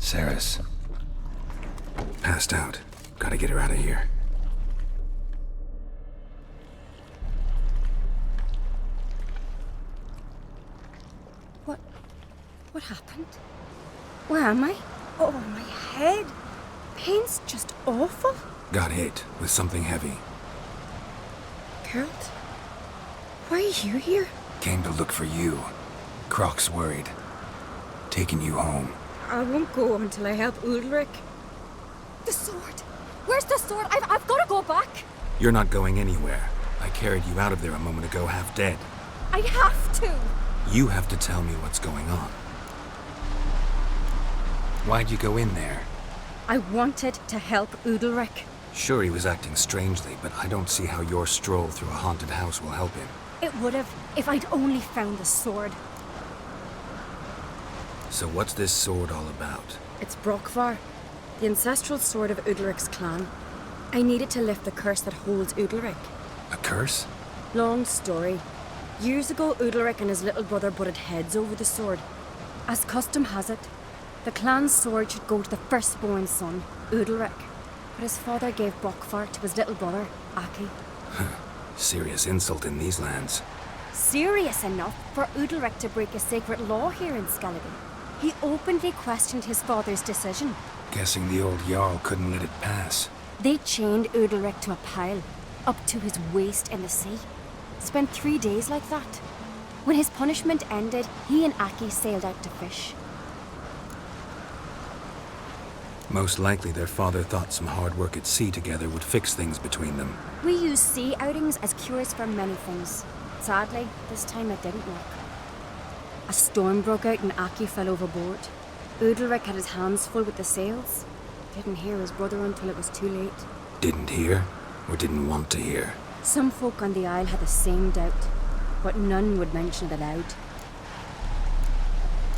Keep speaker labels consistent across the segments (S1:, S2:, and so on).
S1: Saris. Passed out. Gotta get her out of here.
S2: What happened? Where am I? Oh, my head. Pain's just awful.
S1: Got hit with something heavy.
S2: Geralt? Why are you here?
S1: Came to look for you. Croc's worried. Taking you home.
S2: I won't go until I help Udalric. The sword! Where's the sword? I've got to go back!
S1: You're not going anywhere. I carried you out of there a moment ago half dead.
S2: I have to!
S1: You have to tell me what's going on. Why'd you go in there?
S2: I wanted to help Udalric.
S1: Sure, he was acting strangely, but I don't see how your stroll through a haunted house will help him.
S2: It would have, if I'd only found the sword.
S1: So what's this sword all about?
S2: It's Brokvar, the ancestral sword of Udalric's clan. I needed to lift the curse that holds Udalric.
S1: A curse?
S2: Long story. Years ago, Udalric and his little brother butted heads over the sword. As custom has it, the clan's sword should go to the firstborn son, Udalric. But his father gave Brokvar to his little brother, Aki.
S1: Serious insult in these lands.
S2: Serious enough for Udalric to break a sacred law here in Skellige. He openly questioned his father's decision.
S1: Guessing the old Jarl couldn't let it pass.
S2: They chained Udalric to a pile, up to his waist in the sea. Spent 3 days like that. When his punishment ended, he and Aki sailed out to fish.
S1: Most likely their father thought some hard work at sea together would fix things between them.
S2: We use sea outings as cures for many things. Sadly, this time it didn't work. A storm broke out and Aki fell overboard. Udalric had his hands full with the sails. Didn't hear his brother until it was too late.
S1: Didn't hear? Or didn't want to hear?
S2: Some folk on the Isle had the same doubt, but none would mention it aloud.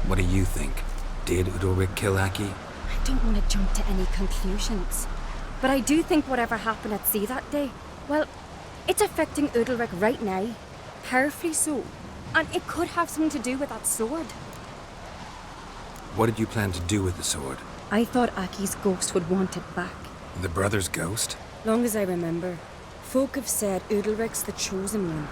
S1: What do you think? Did Udalric kill Aki?
S2: I don't want to jump to any conclusions, but I do think whatever happened at sea that day, well, it's affecting Udalric right now, powerfully so, and it could have something to do with that sword.
S1: What did you plan to do with the sword?
S2: I thought Aki's ghost would want it back.
S1: The brother's ghost?
S2: Long as I remember, folk have said Udalric's the chosen one,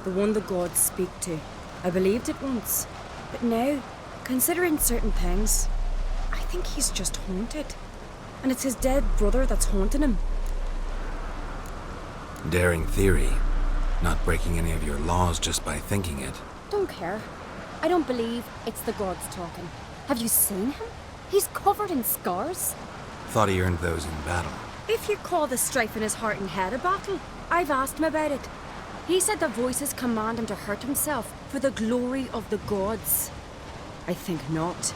S2: the one the gods speak to. I believed it once, but now, considering certain things, I think he's just haunted. And it's his dead brother that's haunting him.
S1: Daring theory. Not breaking any of your laws just by thinking it.
S2: Don't care. I don't believe it's the gods talking. Have you seen him? He's covered in scars.
S1: Thought he earned those in battle.
S2: If you call the strife in his heart and head a battle, I've asked him about it. He said the voices command him to hurt himself for the glory of the gods. I think not.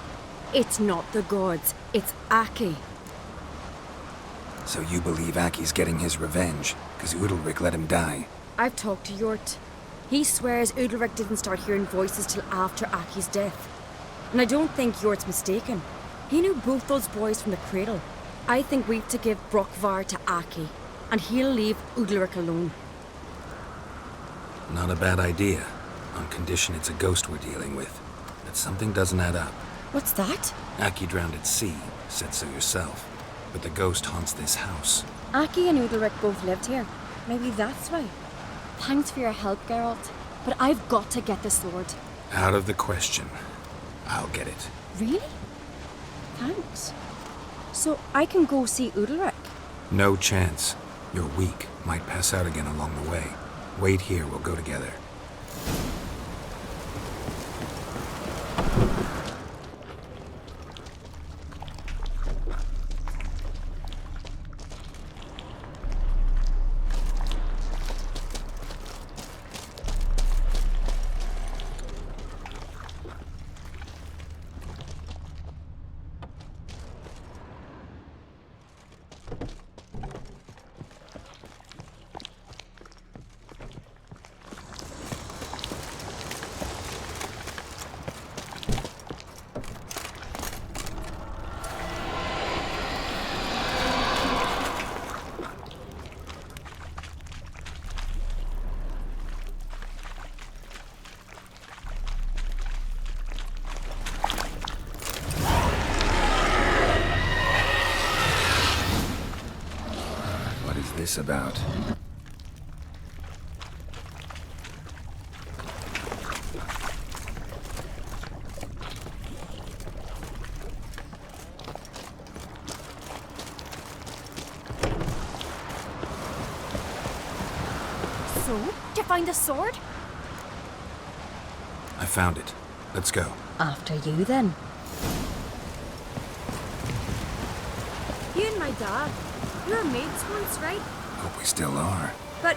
S2: It's not the gods, it's Aki.
S1: So you believe Aki's getting his revenge, because Udalric let him die?
S2: I've talked to Yort. He swears Udalric didn't start hearing voices till after Aki's death. And I don't think Yort's mistaken. He knew both those boys from the cradle. I think we've to give Brokvar to Aki, and he'll leave Udalric alone.
S1: Not a bad idea, on condition it's a ghost we're dealing with. But something doesn't add up.
S2: What's that?
S1: Aki drowned at sea, said so yourself. But the ghost haunts this house.
S2: Aki and Udalric both lived here. Maybe that's why. Thanks for your help, Geralt. But I've got to get the sword.
S1: Out of the question. I'll get it.
S2: Really? Thanks. So I can go see Udalric?
S1: No chance. You're weak. Might pass out again along the way. Wait here, we'll go together.
S3: this about?
S2: So, did you find the sword?
S1: I found it. Let's go.
S2: After you, then. You and my dad, we were mates once, right?
S3: Hope we still are.
S2: But,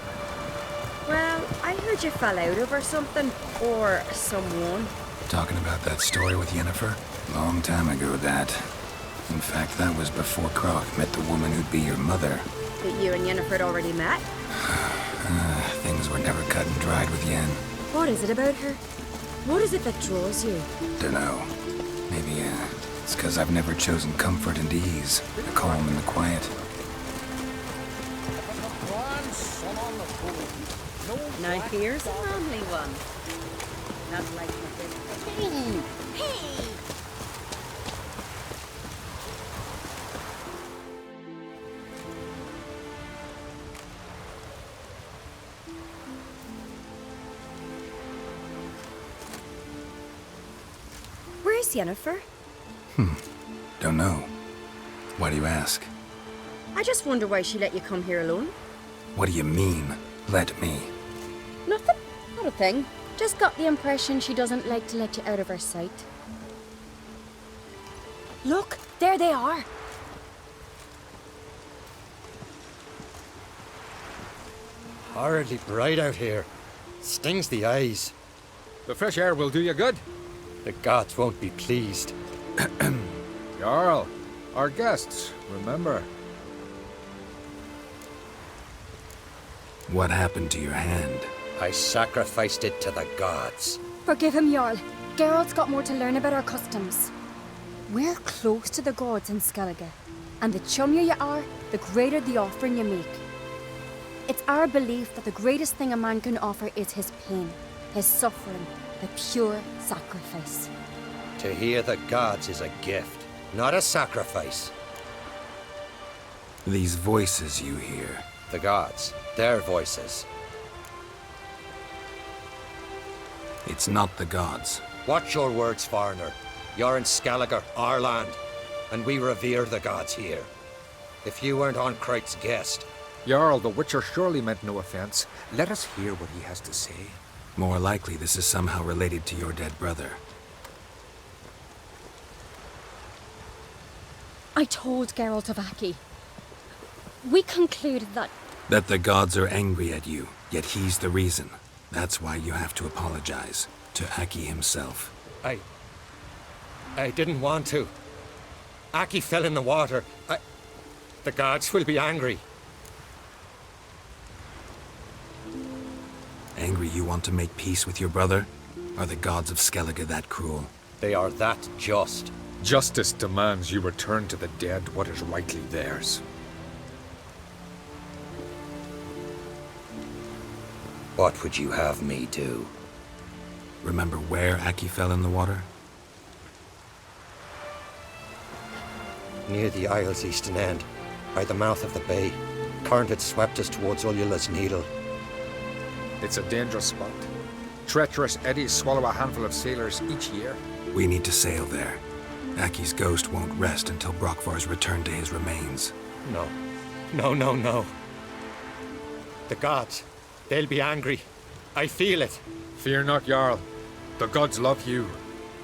S2: well, I heard you fell out over something. Or someone.
S3: Talking about that story with Yennefer? Long time ago, that. In fact, that was before Croc met the woman who'd be your mother.
S2: That you and Yennefer had already met?
S3: Things were never cut and dried with Yen.
S2: What is it about her? What is it that draws you?
S3: Dunno. Maybe, it's 'cause I've never chosen comfort and ease. The calm and the quiet.
S2: Now here's a manly one. Not like my Hey! Where's Yennefer?
S3: Don't know. Why do you ask?
S2: I just wonder why she let you come here alone.
S3: What do you mean, let me?
S2: Nothing. Not a thing. Just got the impression she doesn't like to let you out of her sight. Look, there they are.
S4: Horridly bright out here. Stings the eyes.
S5: The fresh air will do you good.
S4: The gods won't be pleased.
S5: Jarl, our guests, remember.
S3: What happened to your hand?
S4: I sacrificed it to the gods.
S2: Forgive him, Jarl. Geralt's got more to learn about our customs. We're close to the gods in Skellige, and the chummier you are, the greater the offering you make. It's our belief that the greatest thing a man can offer is his pain, his suffering, the pure sacrifice.
S4: To hear the gods is a gift, not a sacrifice.
S3: These voices you hear.
S4: The gods, their voices.
S3: It's not the gods.
S4: Watch your words, foreigner. You're in Skellige, our land, and we revere the gods here. If you weren't on Kright's guest,
S5: Jarl, the Witcher surely meant no offense. Let us hear what he has to say.
S3: More likely this is somehow related to your dead brother.
S2: I told Geralt of Aki. We concluded that...
S3: That the gods are angry at you, yet he's the reason. That's why you have to apologize. To Aki himself.
S4: I didn't want to. Aki fell in the water. The gods will be angry.
S3: Angry you want to make peace with your brother? Are the gods of Skellige that cruel?
S4: They are that just.
S5: Justice demands you return to the dead what is rightly theirs.
S4: What would you have me do?
S3: Remember where Aki fell in the water?
S4: Near the Isle's eastern end, by the mouth of the bay. Current had swept us towards Ullula's Needle.
S5: It's a dangerous spot. Treacherous eddies swallow a handful of sailors each year.
S3: We need to sail there. Aki's ghost won't rest until Brokvar's returned to his remains.
S4: No. No. The gods, they'll be angry. I feel it.
S5: Fear not, Jarl. The gods love you,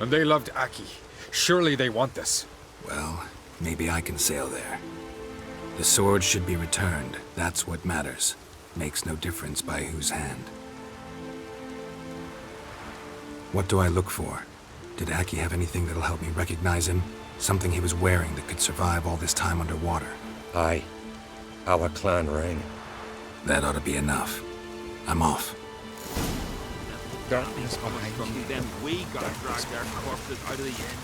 S5: and they loved Aki. Surely they want this.
S3: Well, maybe I can sail there. The sword should be returned. That's what matters. Makes no difference by whose hand. What do I look for? Did Aki have anything that'll help me recognize him? Something he was wearing that could survive all this time underwater?
S4: Aye. Our clan ring.
S3: That ought to be enough. I'm off.
S6: Darkness behind you. Then we gotta drag their corpses out of the inn.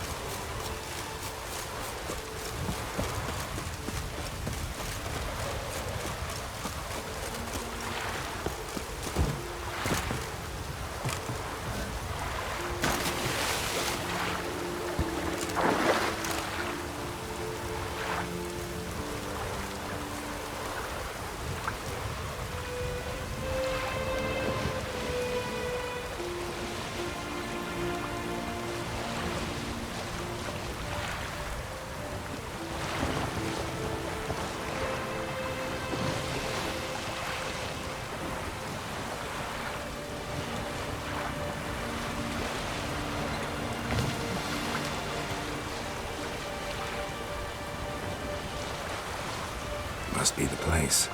S3: must be the place.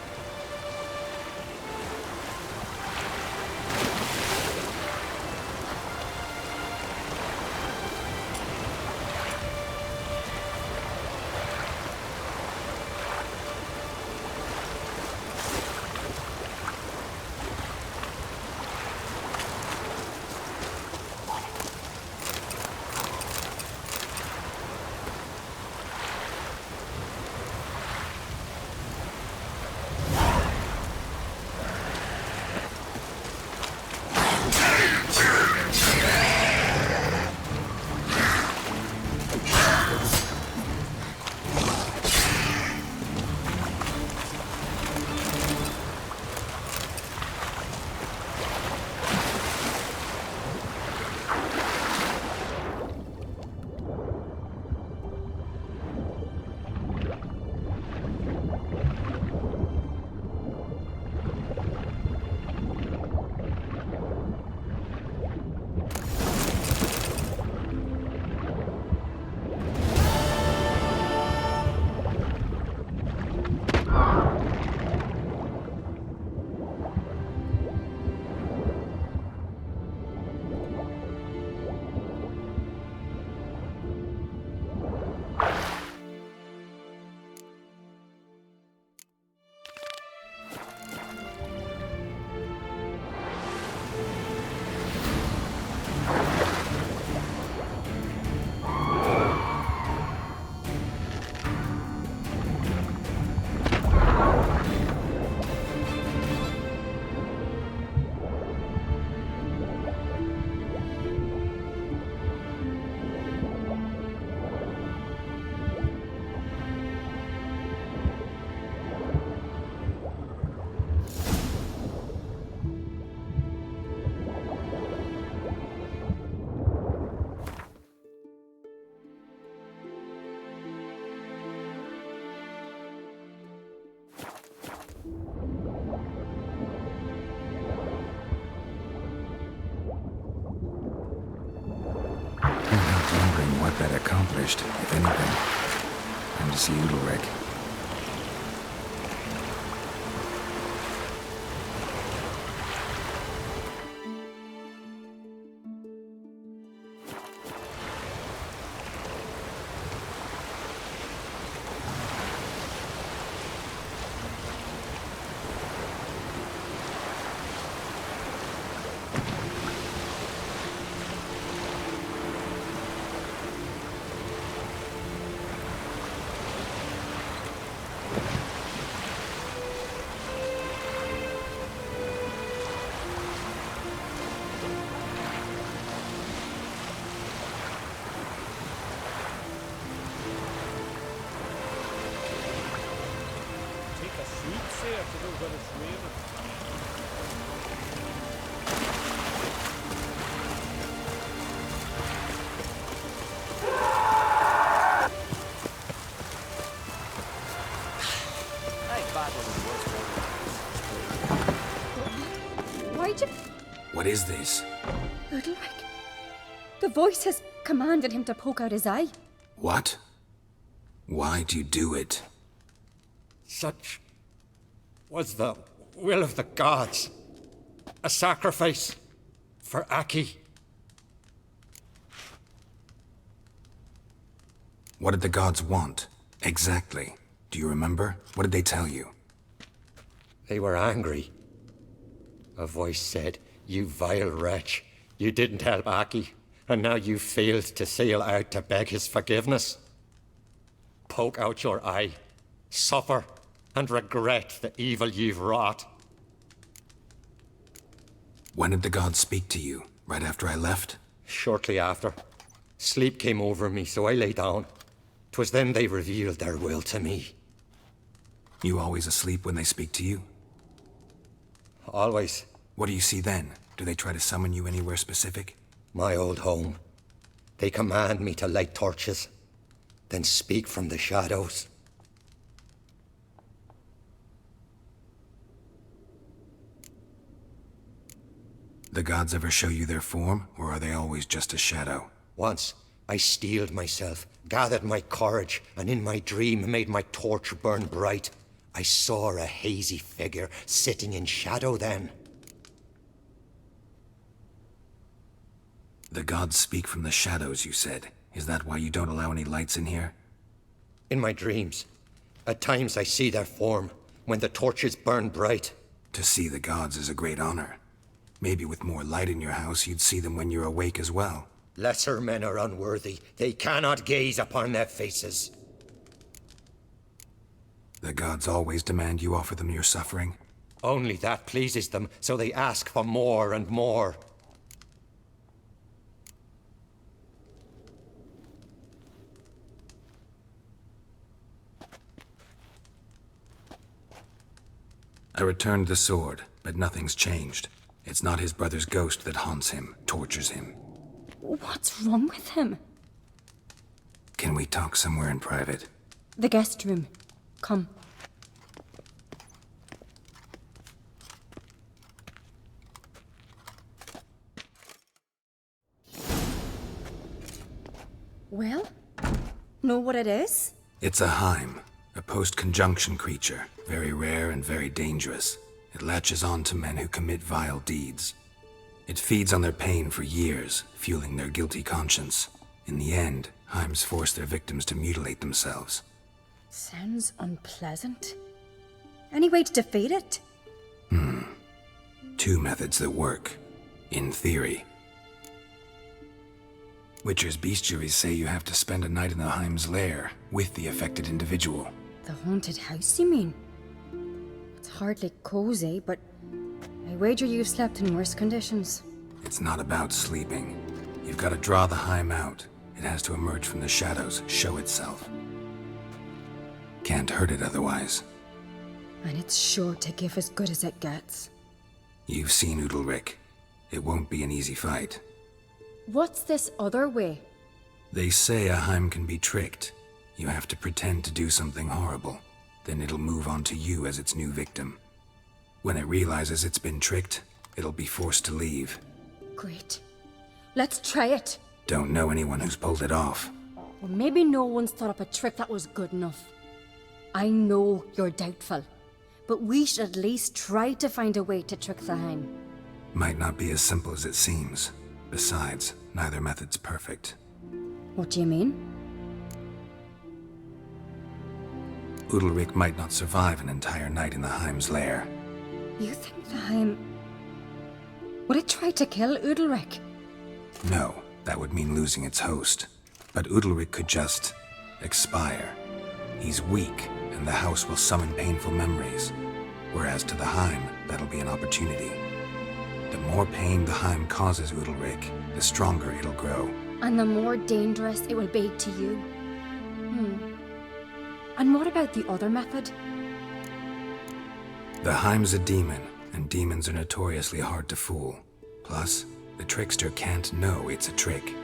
S3: What that accomplished, if anything. Time to see Udalric.
S2: Why'd you...
S3: What is this?
S2: Udalric. The voice has commanded him to poke out his eye.
S3: What? Why do you do it?
S4: Such was the will of the gods. A sacrifice for Aki.
S3: What did the gods want? Exactly. Do you remember? What did they tell you?
S4: They were angry. A voice said, "You vile wretch, you didn't help Aki, and now you failed to sail out to beg his forgiveness. Poke out your eye, suffer, and regret the evil you've wrought."
S3: When did the gods speak to you? Right after I left?
S4: Shortly after. Sleep came over me, so I lay down. 'Twas then they revealed their will to me.
S3: You always asleep when they speak to you?
S4: Always.
S3: What do you see then? Do they try to summon you anywhere specific?
S4: My old home. They command me to light torches, then speak from the shadows.
S3: The gods ever show you their form, or are they always just a shadow?
S4: Once, I steeled myself, gathered my courage, and in my dream made my torch burn bright. I saw a hazy figure sitting in shadow then.
S3: The gods speak from the shadows, you said. Is that why you don't allow any lights in here?
S4: In my dreams, at times I see their form, when the torches burn bright.
S3: To see the gods is a great honor. Maybe with more light in your house, you'd see them when you're awake as well.
S4: Lesser men are unworthy. They cannot gaze upon their faces.
S3: The gods always demand you offer them your suffering?
S4: Only that pleases them, so they ask for more and more.
S3: I returned the sword, but nothing's changed. It's not his brother's ghost that haunts him, tortures him.
S2: What's wrong with him?
S3: Can we talk somewhere in private?
S2: The guest room. Come. Well, know what it is?
S3: It's a Heim, a post-conjunction creature, very rare and very dangerous. It latches on to men who commit vile deeds. It feeds on their pain for years, fueling their guilty conscience. In the end, Heims force their victims to mutilate themselves.
S2: Sounds unpleasant. Any way to defeat it?
S3: Two methods that work, in theory. Witcher's bestiaries say you have to spend a night in the Heim's lair with the affected individual.
S2: The haunted house, you mean? It's hardly cozy, but I wager you've slept in worse conditions.
S3: It's not about sleeping. You've got to draw the Heim out. It has to emerge from the shadows, show itself. Can't hurt it otherwise.
S2: And it's sure to give as good as it gets.
S3: You've seen Udalric. It won't be an easy fight.
S2: What's this other way?
S3: They say a Heim can be tricked. You have to pretend to do something horrible. Then it'll move on to you as its new victim. When it realizes it's been tricked, it'll be forced to leave.
S2: Great. Let's try it.
S3: Don't know anyone who's pulled it off.
S2: Or maybe no one's thought up a trick that was good enough. I know you're doubtful, but we should at least try to find a way to trick the Heim.
S3: Might not be as simple as it seems. Besides, neither method's perfect.
S2: What do you mean?
S3: Udalric might not survive an entire night in the Heim's lair.
S2: You think the Heim... Would it try to kill Udalric?
S3: No, that would mean losing its host. But Udalric could just... expire. He's weak, and the house will summon painful memories. Whereas to the Heim, that'll be an opportunity. The more pain the Heim causes Udalric, the stronger it'll grow.
S2: And the more dangerous it will be to you. And what about the other method?
S3: The Heim's a demon, and demons are notoriously hard to fool. Plus, the trickster can't know it's a trick.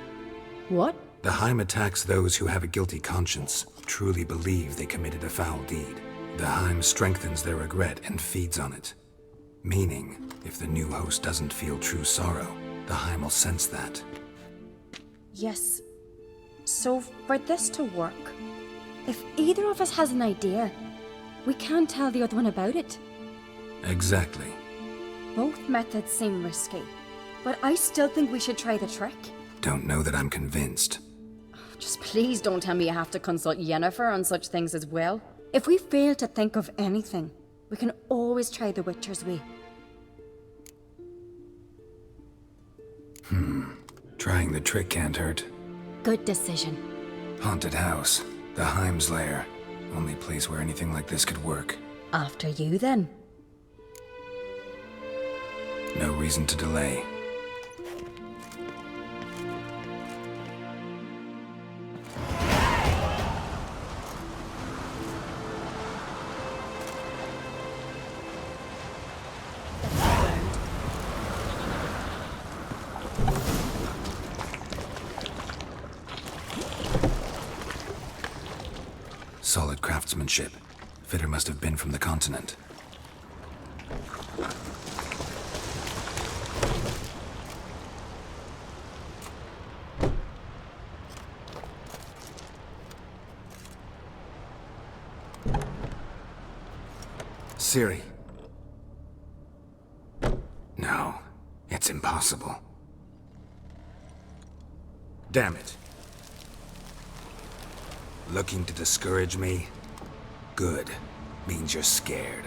S2: What?
S3: The Heim attacks those who have a guilty conscience, truly believe they committed a foul deed. The Heim strengthens their regret and feeds on it. Meaning, if the new host doesn't feel true sorrow, the Heim will sense that.
S2: Yes. So, for this to work, if either of us has an idea, we can't tell the other one about it.
S3: Exactly.
S2: Both methods seem risky, but I still think we should try the trick.
S3: Don't know that I'm convinced.
S2: Just please don't tell me you have to consult Yennefer on such things as well. If we fail to think of anything, we can always try the Witcher's way.
S3: Trying the trick can't hurt.
S2: Good decision.
S3: Haunted house. The Heim's lair. Only place where anything like this could work.
S2: After you, then.
S3: No reason to delay. Solid craftsmanship. Fitter must have been from the continent.
S1: Ciri. No, it's impossible. Damn it. Looking to discourage me? Good. Means you're scared.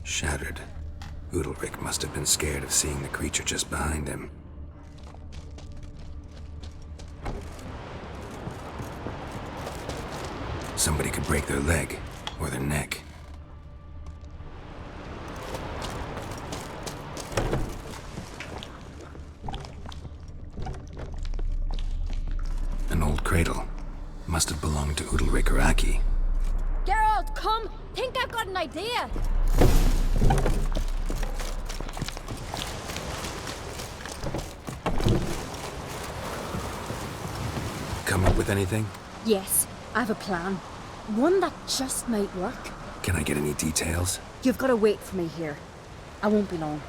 S1: Shattered. Udalryk must have been scared of seeing the creature just behind him. Somebody could break their leg, or their neck. An old cradle. Must have belonged to Udalryk or Aki.
S2: Geralt, come! Think I've got an idea!
S1: Come up with anything?
S2: Yes, I have a plan. One that just might work.
S1: Can I get any details?
S2: You've got to wait for me here. I won't be long.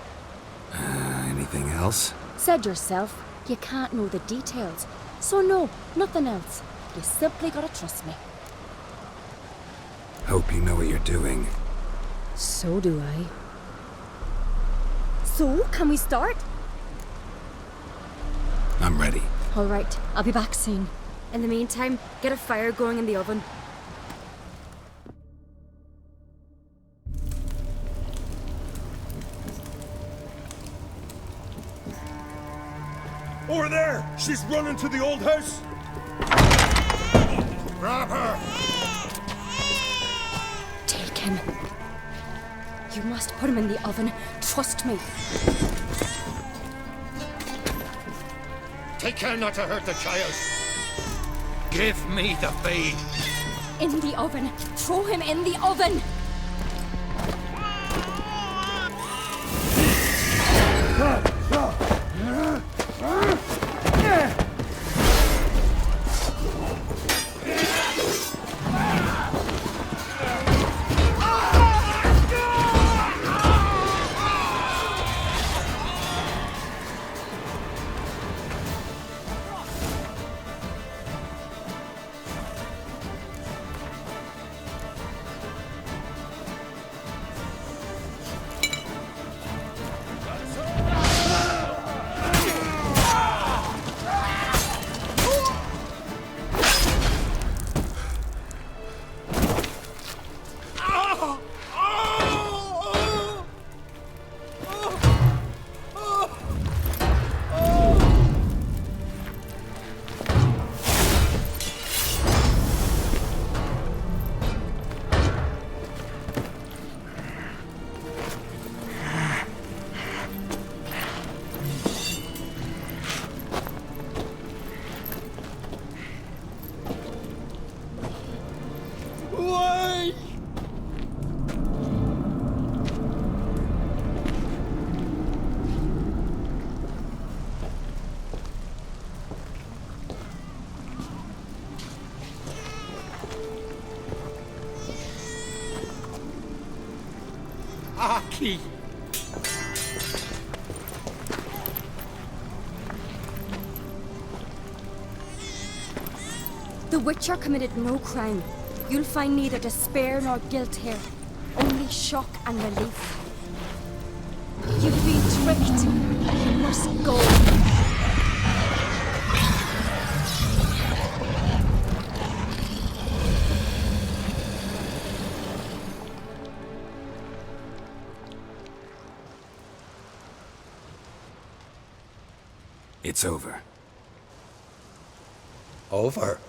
S1: Anything else?
S2: Said yourself, you can't know the details. So no, nothing else. You simply gotta trust me.
S1: Hope you know what you're doing.
S2: So do I. So, can we start?
S1: I'm ready.
S2: All right, I'll be back soon. In the meantime, get a fire going in the oven.
S7: Over there! She's running to the old house! Grab her!
S2: Take him. You must put him in the oven. Trust me.
S4: Take care not to hurt the child. Give me the feed.
S2: In the oven. Throw him in the oven.
S4: Aki!
S2: The Witcher committed no crime. You'll find neither despair nor guilt here. Only shock and relief. You've been tricked. You must go.
S1: It's over.
S4: Over?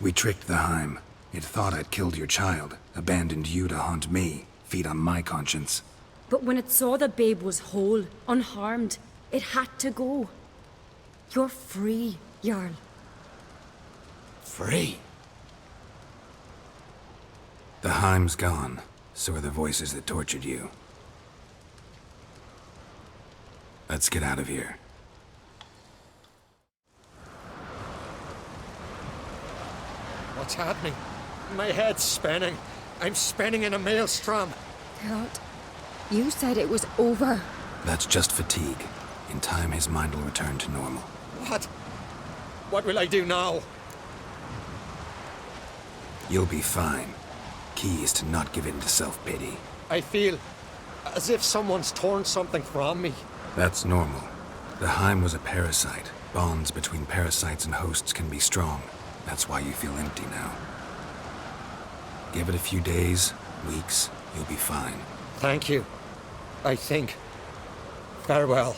S1: We tricked the Heim. It thought I'd killed your child, abandoned you to haunt me, feed on my conscience.
S2: But when it saw the babe was whole, unharmed, it had to go. You're free, Jarl.
S4: Free?
S1: The Heim's gone, so are the voices that tortured you. Let's get out of here.
S4: What's happening? My head's spinning. I'm spinning in a maelstrom.
S2: Geralt, you said it was over.
S1: That's just fatigue. In time, his mind will return to normal.
S4: What? What will I do now?
S3: You'll be fine. Key is to not give in to self-pity.
S4: I feel as if someone's torn something from me.
S3: That's normal. The Heim was a parasite. Bonds between parasites and hosts can be strong. That's why you feel empty now. Give it a few days, weeks, you'll be fine.
S4: Thank you. I think. Farewell.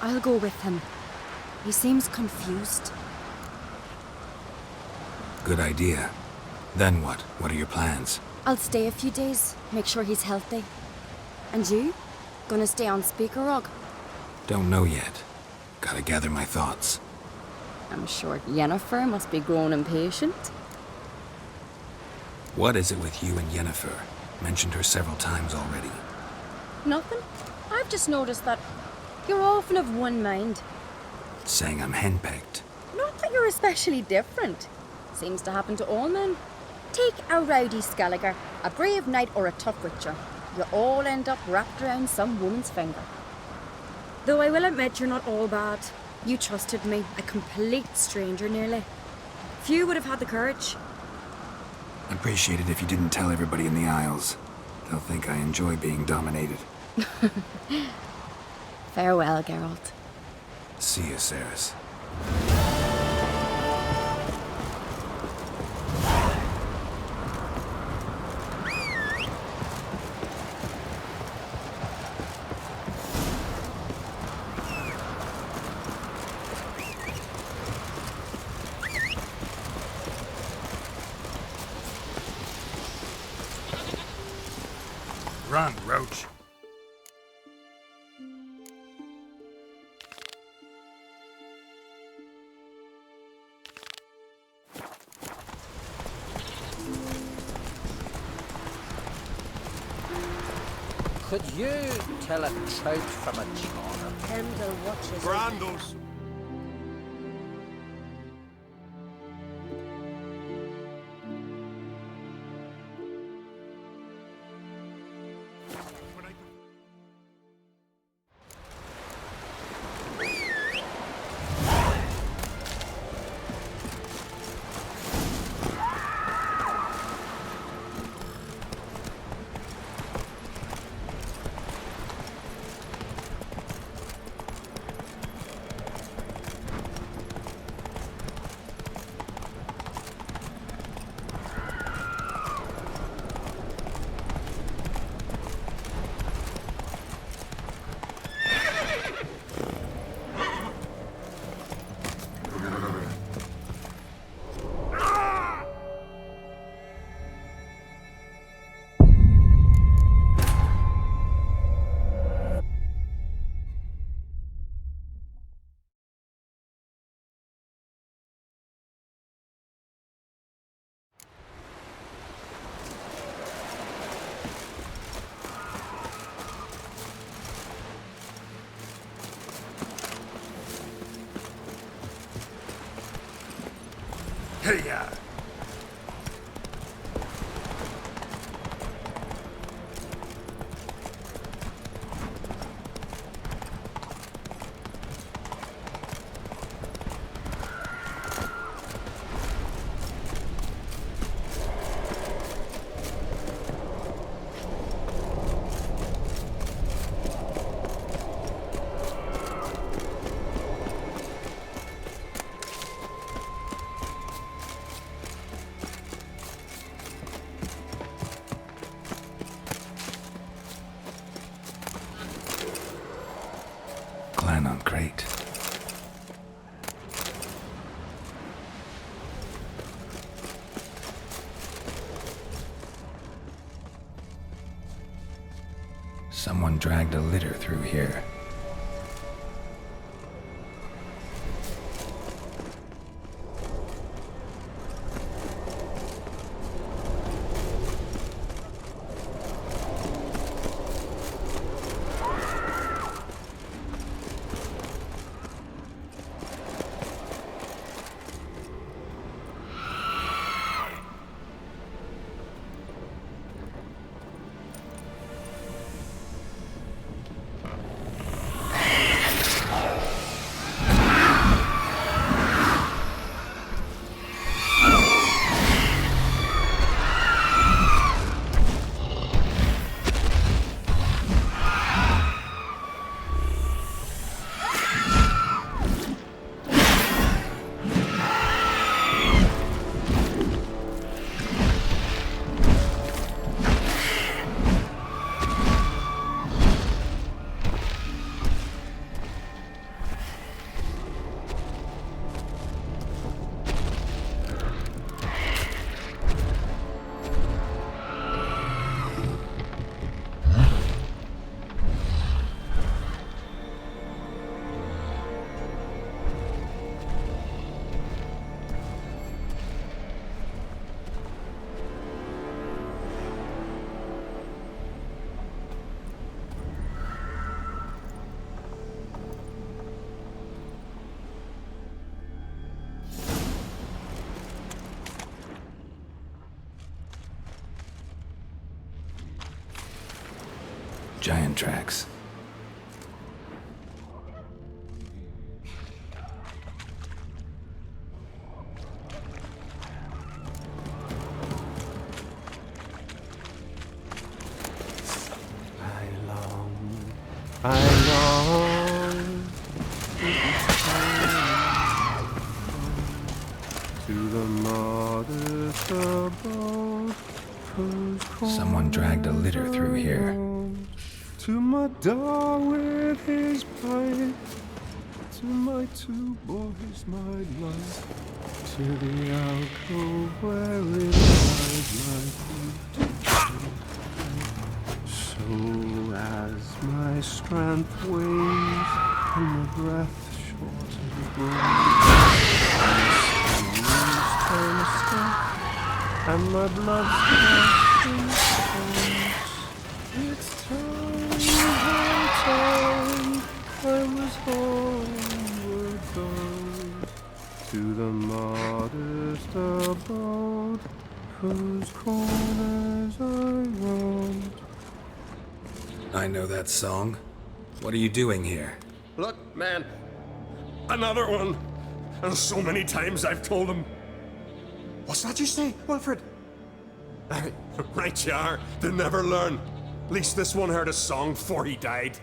S2: I'll go with him. He seems confused.
S3: Good idea. Then what? What are your plans?
S2: I'll stay a few days, make sure he's healthy. And you? Gonna stay on Speaker Rock?
S3: Don't know yet. Gotta gather my thoughts.
S2: I'm sure Yennefer must be growing impatient.
S3: What is it with you and Yennefer? Mentioned her several times already.
S2: Nothing. I've just noticed that you're often of one mind.
S3: Saying I'm henpecked.
S2: Not that you're especially different. Seems to happen to all men. Take a rowdy Skelliger, a brave knight or a tough witcher. You all end up wrapped around some woman's finger. Though I will admit you're not all bad. You trusted me, a complete stranger nearly. Few would have had the courage.
S3: I'd appreciate it if you didn't tell everybody in the Isles. They'll think I enjoy being dominated.
S2: Farewell, Geralt.
S3: See you, Ceres.
S5: Run, Roach.
S8: Could you tell a trout from a char?
S2: Kendall watches.
S7: Brandos.
S5: Hey-ya!
S3: Great. Someone dragged a litter through here. Giant tracks.
S9: I long to the modest abode whose
S3: Someone dragged a litter through here.
S9: to my door with his pipe, to my two boys, my life, to the alcove where it lies my feet. So as my strength wanes and my breath short and brief, and my blood it's time I was homeward bound to the modest abode whose corners I roamed.
S3: I know that song. What are you doing here?
S7: Look, man. Another one. And so many times I've told him. What's that you say, Wilfred? Right you are. They never learn. At least this one heard a song before he died.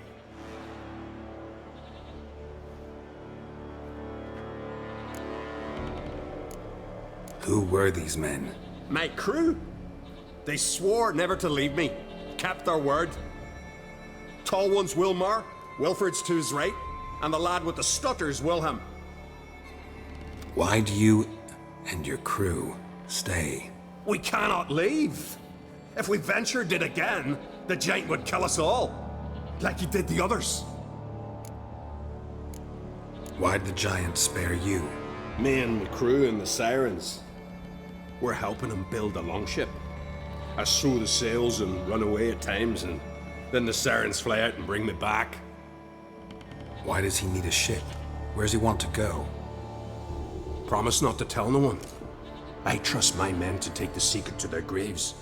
S3: Who were these men?
S7: My crew. They swore never to leave me. Kept their word. Tall one's Wilmar, Wilfred's to his right, and the lad with the stutter's Wilhelm.
S3: Why do you and your crew stay?
S7: We cannot leave. If we ventured it again, the giant would kill us all, like he did the others.
S3: Why'd the giant spare you?
S7: Me and the crew and the sirens. We're helping him build a longship. I sew the sails and run away at times, and then the sirens fly out and bring me back.
S3: Why does he need a ship? Where's he want to go?
S7: Promise not to tell no one. I trust my men to take the secret to their graves.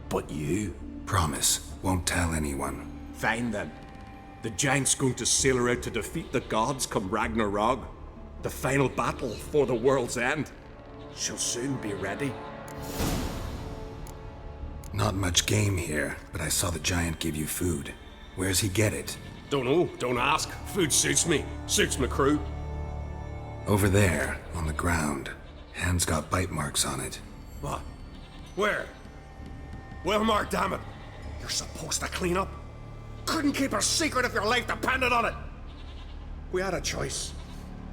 S7: But you?
S3: Promise, won't tell anyone.
S7: Fine then. The giant's going to sail her out to defeat the gods come Ragnarok. The final battle for the world's end. She'll soon be ready.
S3: Not much game here, but I saw the giant give you food. Where's he get it?
S7: Don't know, don't ask. Food suits me. Suits my crew.
S3: Over there, on the ground. Hand's got bite marks on it.
S7: What? Where? Wilmar, damn it. You're supposed to clean up. Couldn't keep a secret if your life depended on it. We had a choice.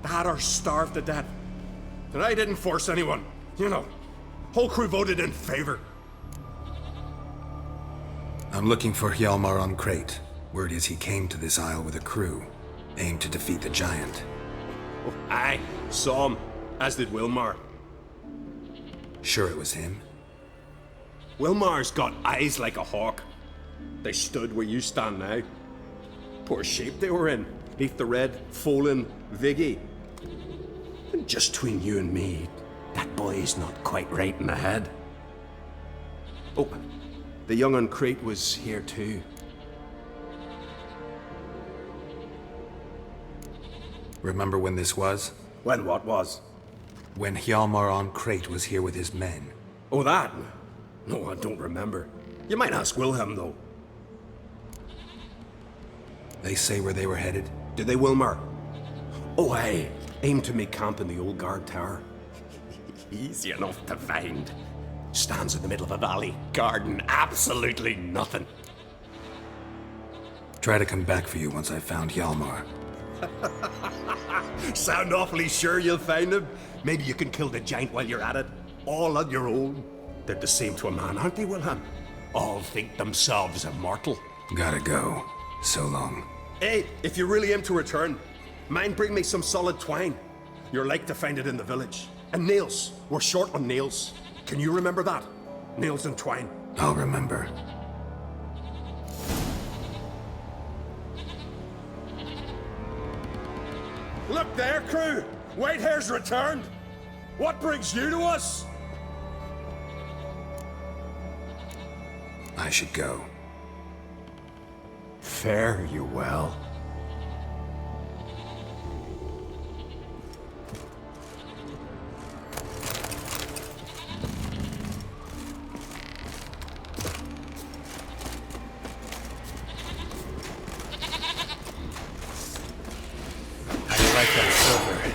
S7: Dad or starve to death. And I didn't force anyone. You know, whole crew voted in favor.
S3: I'm looking for Hjalmar on Crate. Word is he came to this isle with a crew, aimed to defeat the giant.
S7: Oh, aye, saw him, as did Wilmar.
S3: Sure it was him?
S7: Wilmar's got eyes like a hawk. They stood where you stand now. Poor shape they were in, neath the red, Folin, Viggy. And just between you and me, that boy's not quite right in the head. Oh, the young on Crate was here too.
S3: Remember when this was?
S7: When what was?
S3: When Hjalmar on Crate was here with his men.
S7: Oh, that? No, I don't remember. You might ask Wilhelm, though.
S3: They say where they were headed?
S7: Did they, Wilmar? Oh, aye. Aim to make camp in the old guard tower. Easy enough to find. Stands in the middle of a valley. Garden, absolutely nothing.
S3: Try to come back for you once I've found Hjalmar.
S7: Sound awfully sure you'll find him? Maybe you can kill the giant while you're at it. All on your own. They're the same to a man, aren't they, Wilhelm? All think themselves immortal.
S3: Gotta go. So long.
S7: Hey, if you really aim to return, mind bring me some solid twine. You're like to find it in the village. And nails. We're short on nails. Can you remember that? Nails and twine.
S3: I'll remember.
S7: Look there, crew! Whitehair's returned! What brings you to us?
S3: I should go.
S9: Fare you well.
S3: How do you like that silver?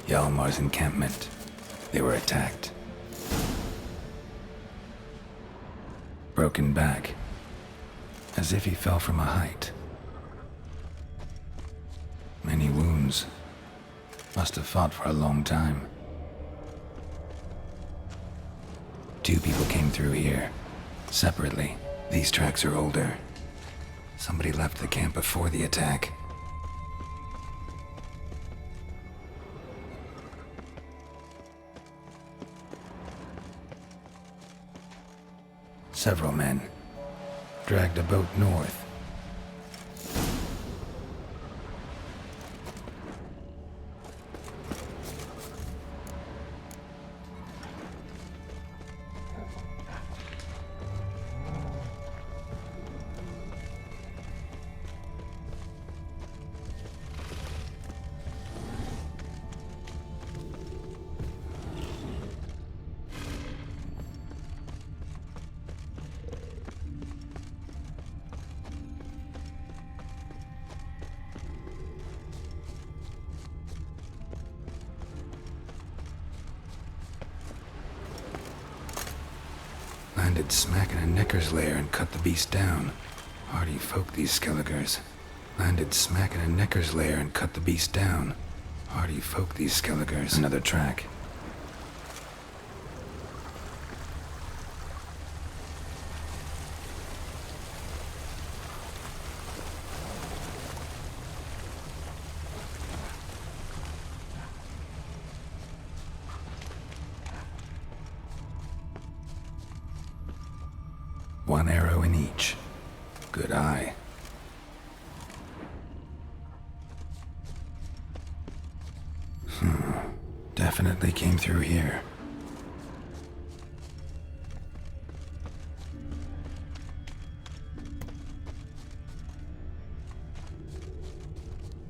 S3: Yalmar's encampment. They were attacked. Broken back. As if he fell from a height. Many wounds. Must have fought for a long time. 2 people came through here. Separately. These tracks are older. Somebody left the camp before the attack. Several men dragged a boat north. Landed smack in a Necker's lair and cut the beast down. Hardy folk, these Skelligers. Landed smack in a Necker's lair and cut the beast down. Hardy folk, these Skelligers. Another track. One arrow in each. Good eye. Definitely came through here.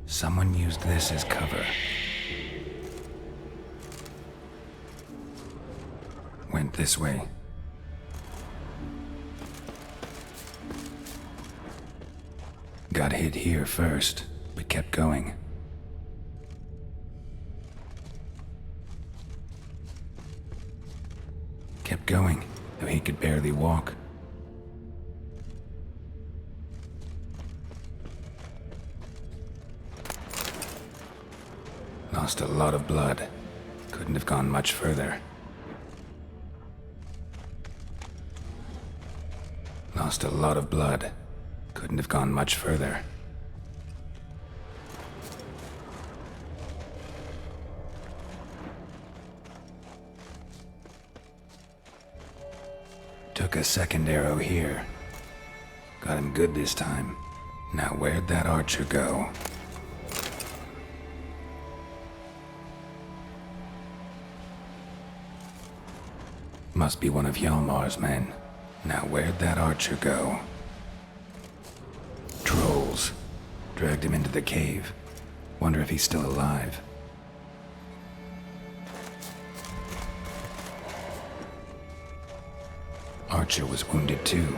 S3: Someone used this as cover. Went this way. Got hit here first, but kept going. Kept going, though he could barely walk. Lost a lot of blood. Couldn't have gone much further. Lost a lot of blood. Couldn't have gone much further. Took a second arrow here. Got him good this time. Now where'd that archer go? Must be one of Hjalmar's men. Now where'd that archer go? Trolls. Dragged him into the cave. Wonder if he's still alive. Archer was wounded too.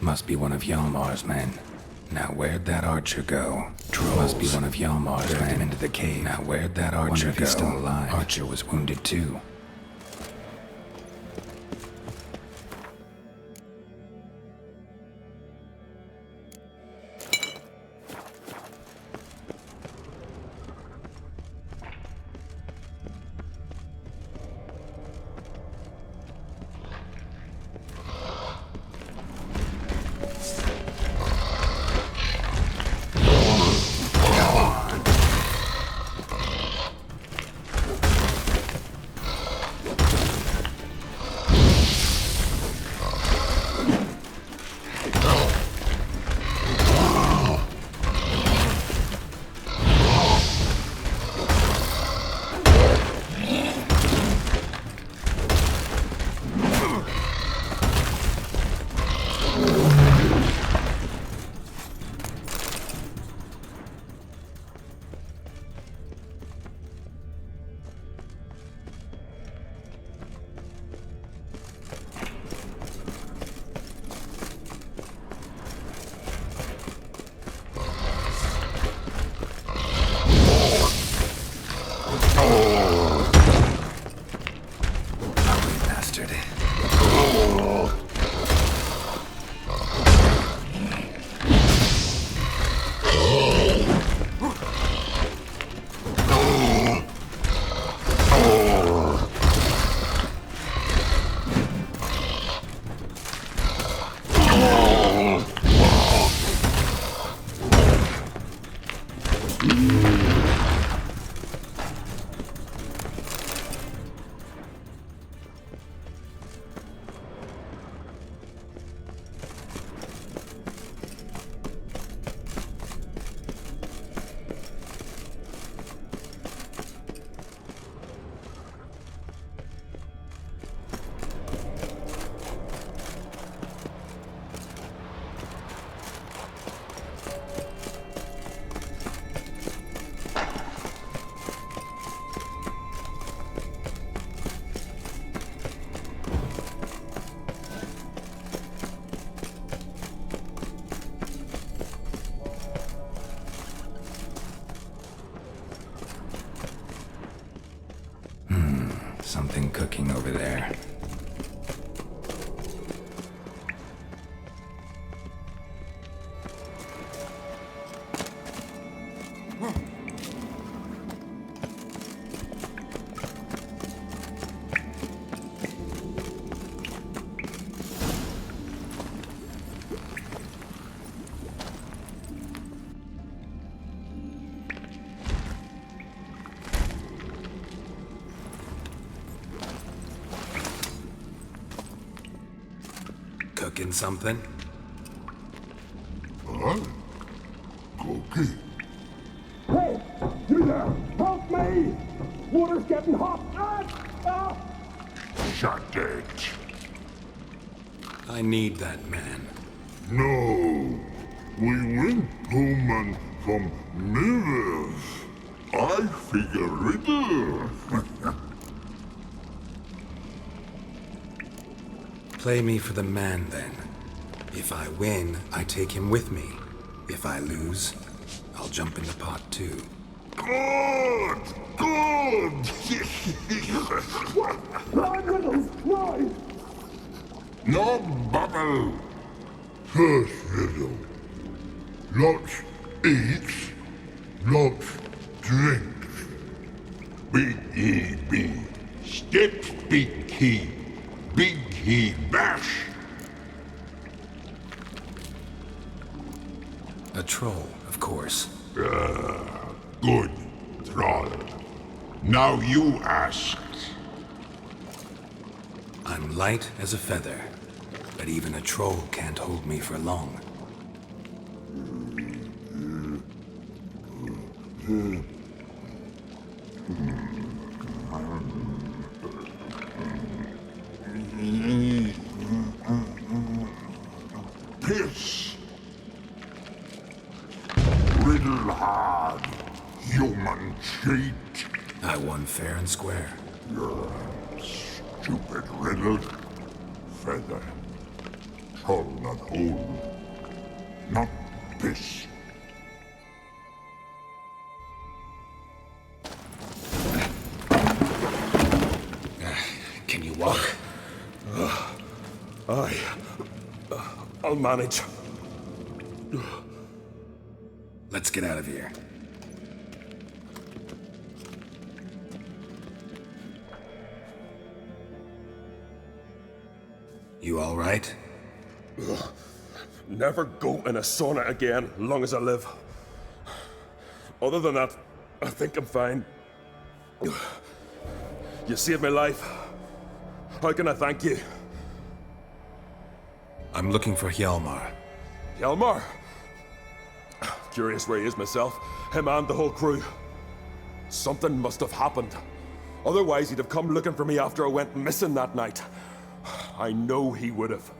S3: Must be one of Hjalmar's men. Now where'd that archer go? Trolls. Must be one of Hjalmar's men into the cave. Now where'd that archer go? He's still alive. Archer was wounded too. Something cooking over there. Cooking something?
S10: Huh? Cookie?
S11: Hey! You there! Help me! Water's getting hot!
S10: Shut it!
S3: I need that man.
S10: No! We went home and from mirrors. I figure riddle.
S3: Play me for the man, then. If I win, I take him with me. If I lose, I'll jump in the pot, too.
S10: Good! Good!
S11: Blind riddles! No!
S10: No bubble! First riddle. Lots eats, lots drinks. Big E B. Steps big key. Big he bash.
S3: A troll, of course.
S10: Good, troll. Now you ask.
S3: I'm light as a feather, but even a troll can't hold me for long.
S10: Piss. Riddle hard, human cheat.
S3: I won fair and square.
S10: You're a stupid riddle. Feather. turn and hold, not piss.
S3: Can you walk?
S11: I'll manage.
S3: Let's get out of here. You all right?
S11: Never go in a sauna again, long as I live. Other than that, I think I'm fine. You saved my life. How can I thank you?
S3: I'm looking for Hjalmar.
S11: Hjalmar? Curious where he is myself. Him and the whole crew. Something must have happened. Otherwise, he'd have come looking for me after I went missing that night. I know he would have.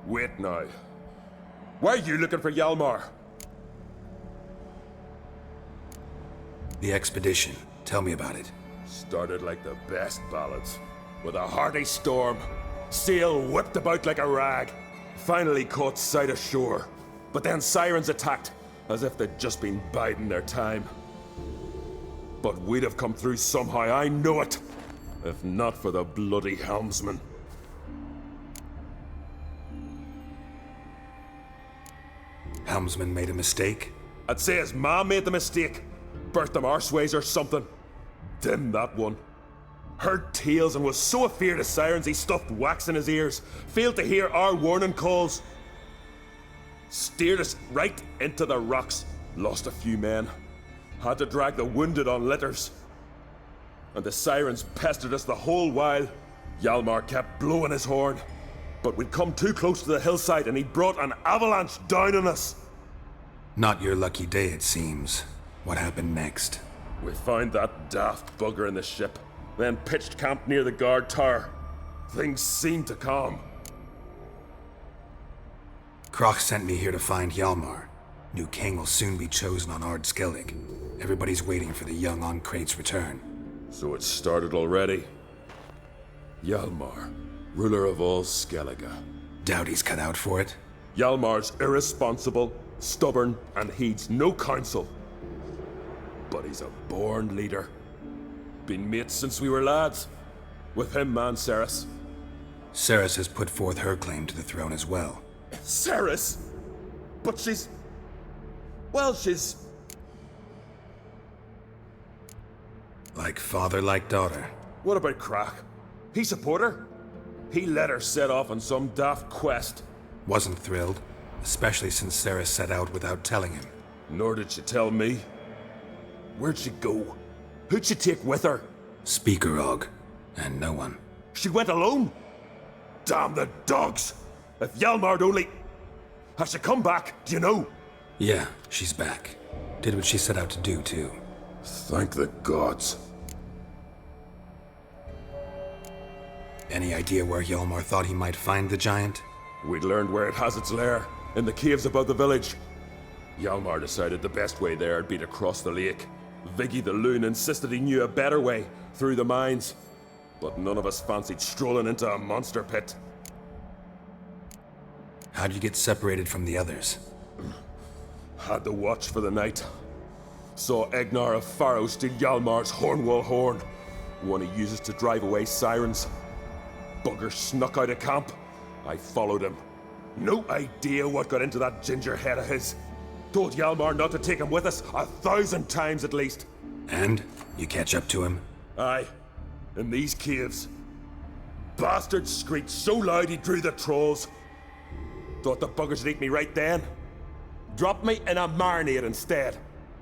S11: Wait now. Why are you looking for Hjalmar?
S3: The expedition. Tell me about it.
S11: Started like the best ballads. With a hearty storm. Sail whipped about like a rag. Finally caught sight of shore. But then sirens attacked, as if they'd just been biding their time. But we'd have come through somehow, I know it. If not for the bloody helmsman.
S3: Helmsman made a mistake?
S11: I'd say his ma made the mistake. Birthed him arseways or something. Dim that one. Heard tales and was so afeard of sirens he stuffed wax in his ears. Failed to hear our warning calls. Steered us right into the rocks. Lost a few men. Had to drag the wounded on litters. And the sirens pestered us the whole while. Hjalmar kept blowing his horn. But we'd come too close to the hillside and he brought an avalanche down on us.
S3: Not your lucky day, it seems. What happened next?
S11: We found that daft bugger in the ship. Then pitched camp near the guard tower. Things seemed to calm.
S3: Kroch sent me here to find Hjalmar. New king will soon be chosen on Ard Skellig. Everybody's waiting for the young Ancrate's return.
S11: So it started already. Hjalmar, ruler of all Skellige.
S3: Doubt he's cut out for it.
S11: Hjalmar's irresponsible, stubborn, and heeds no counsel. But he's a born leader. Been mates since we were lads. With him and Ceres.
S3: Ceres has put forth her claim to the throne as well.
S11: Ceres? But she's... well, she's...
S3: like father, like daughter.
S11: What about Crach? He support her? He let her set off on some daft quest.
S3: Wasn't thrilled, especially since Ceres set out without telling him.
S11: Nor did she tell me. Where'd she go? Who'd she take with her?
S3: Speakerog, and no one.
S11: She went alone? Damn the dogs! If Hjalmar'd only... Has she come back, do you know?
S3: Yeah, she's back. Did what she set out to do, too.
S11: Thank the gods.
S3: Any idea where Hjalmar thought he might find the giant?
S11: We'd learned where it has its lair, in the caves above the village. Hjalmar decided the best way there would be to cross the lake. Viggy the loon insisted he knew a better way, through the mines. But none of us fancied strolling into a monster pit.
S3: How'd you get separated from the others?
S11: Had to watch for the night. Saw Egnar of Faro steal Hjalmar's Hornwall horn, one he uses to drive away sirens. Bugger snuck out of camp. I followed him. No idea what got into that ginger head of his. Told Hjalmar not to take him with us 1,000 times at least.
S3: And? You catch up to him?
S11: Aye. In these caves. Bastard screeched so loud he drew the trolls. Thought the buggers would eat me right then. Dropped me in a marinade instead.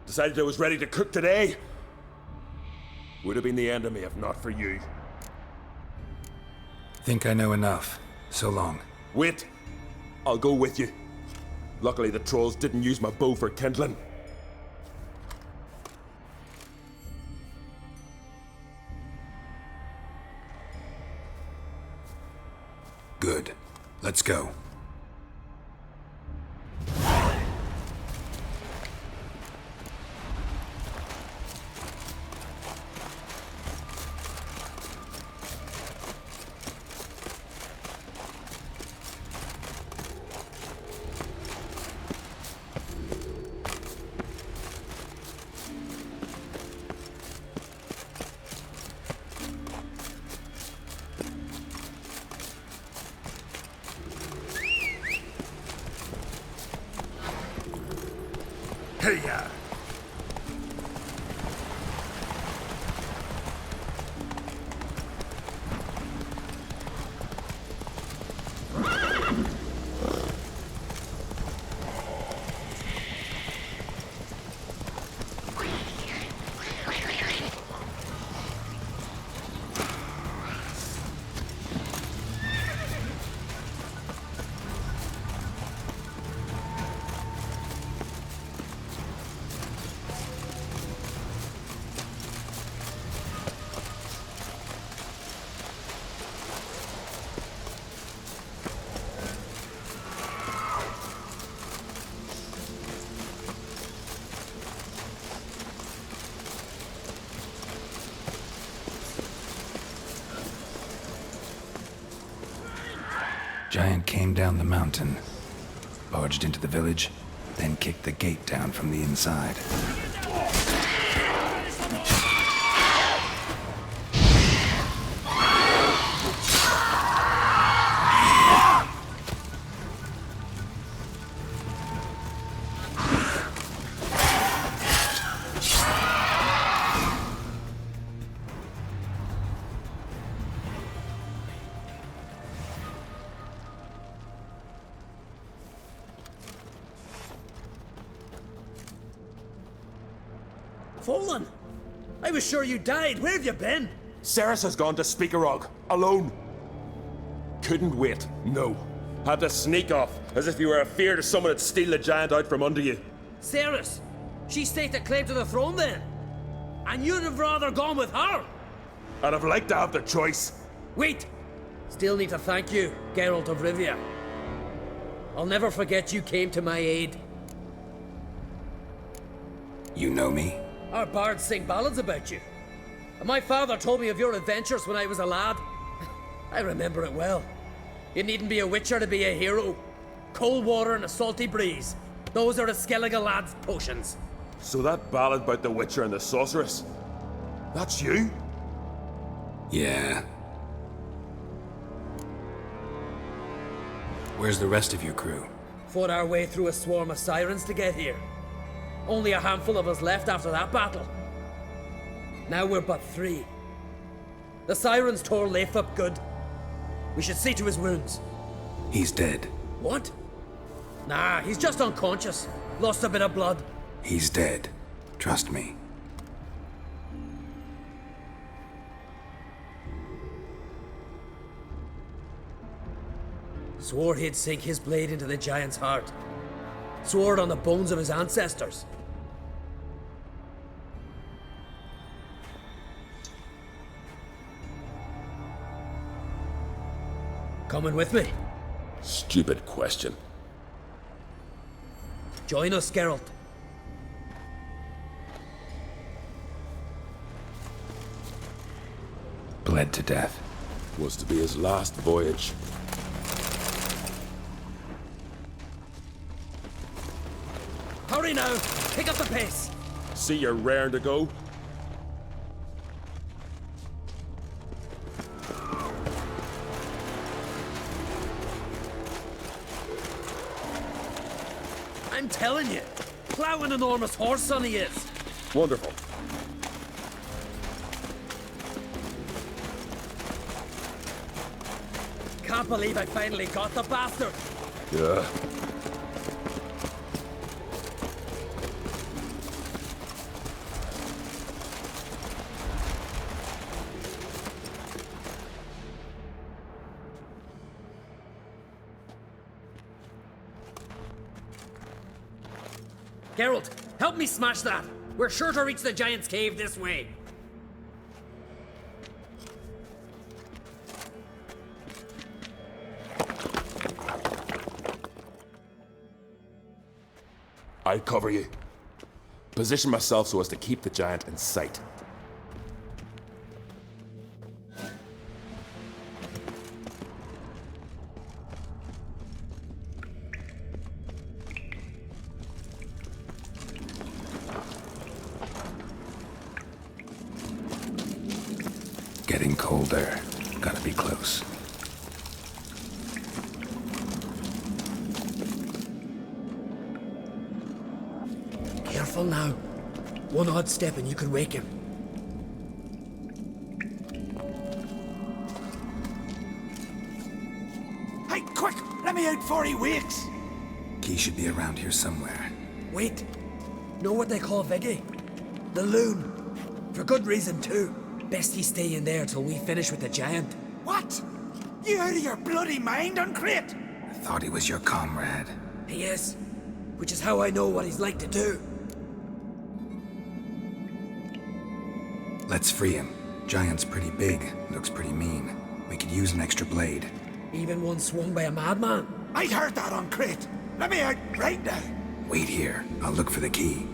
S11: Decided I was ready to cook today. Would have been the end of me if not for you.
S3: Think I know enough. So long.
S11: Wait. I'll go with you. Luckily the trolls didn't use my bow for kindling.
S3: Good. Let's go.
S11: Hey-ya!
S3: Giant came down the mountain, barged into the village, then kicked the gate down from the inside.
S12: Fallen! I was sure you died. Where have you been?
S11: Ceres has gone to Speakerog, alone. Couldn't wait, no. Had to sneak off, as if you were afeard someone would steal the giant out from under you.
S12: Ceres! She staked a claim to the throne then? And you'd have rather gone with her?
S11: I'd have liked to have the choice.
S12: Wait! Still need to thank you, Geralt of Rivia. I'll never forget you came to my aid.
S3: You know me?
S12: Our bards sing ballads about you. And my father told me of your adventures when I was a lad. I remember it well. You needn't be a witcher to be a hero. Cold water and a salty breeze. Those are a Skellige lad's potions.
S11: So that ballad about the Witcher and the Sorceress, that's you?
S3: Yeah. Where's the rest of your crew?
S12: Fought our way through a swarm of sirens to get here. Only a handful of us left after that battle. Now we're but 3. The sirens tore Leif up good. We should see to his wounds.
S3: He's dead.
S12: What? Nah, he's just unconscious. Lost a bit of blood.
S3: He's dead. Trust me.
S12: Swore he'd sink his blade into the giant's heart. Swore it on the bones of his ancestors. Coming with me?
S11: Stupid question.
S12: Join us, Geralt.
S3: Bled to death.
S11: Was to be his last voyage.
S12: Hurry now! Pick up the pace!
S11: See you're raring to go?
S12: I'm telling you, plough an enormous horse son he is.
S11: Wonderful.
S12: Can't believe I finally got the bastard.
S11: Yeah.
S12: Geralt, help me smash that. We're sure to reach the giant's cave this way.
S11: I'll cover you. Position myself so as to keep the giant in sight.
S3: Getting colder. Gotta be close.
S12: careful now. One odd step and you could wake him.
S13: Hey, quick! Let me out before he wakes!
S3: Key should be around here somewhere.
S12: Wait. Know what they call Viggy? The loon. For good reason, too. Best he stay in there till we finish with the giant.
S13: What? You out of your bloody mind, Uncrate?
S3: I thought he was your comrade.
S12: He is. Which is how I know what he's like to do.
S3: Let's free him. Giant's pretty big, looks pretty mean. We could use an extra blade.
S12: Even one swung by a madman.
S13: I heard that, Uncrate. Let me out right now.
S3: Wait here. I'll look for the key.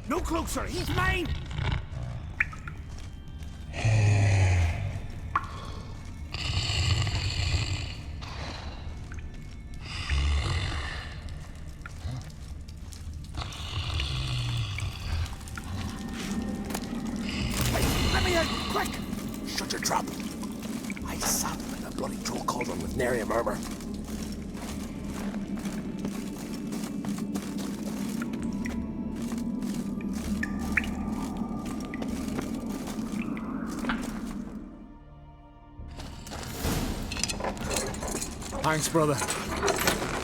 S13: No closer, he's mine! Let me out, quick! Shut your trap. I sat in a bloody troll cauldron with nary a murmur.
S14: Thanks, brother.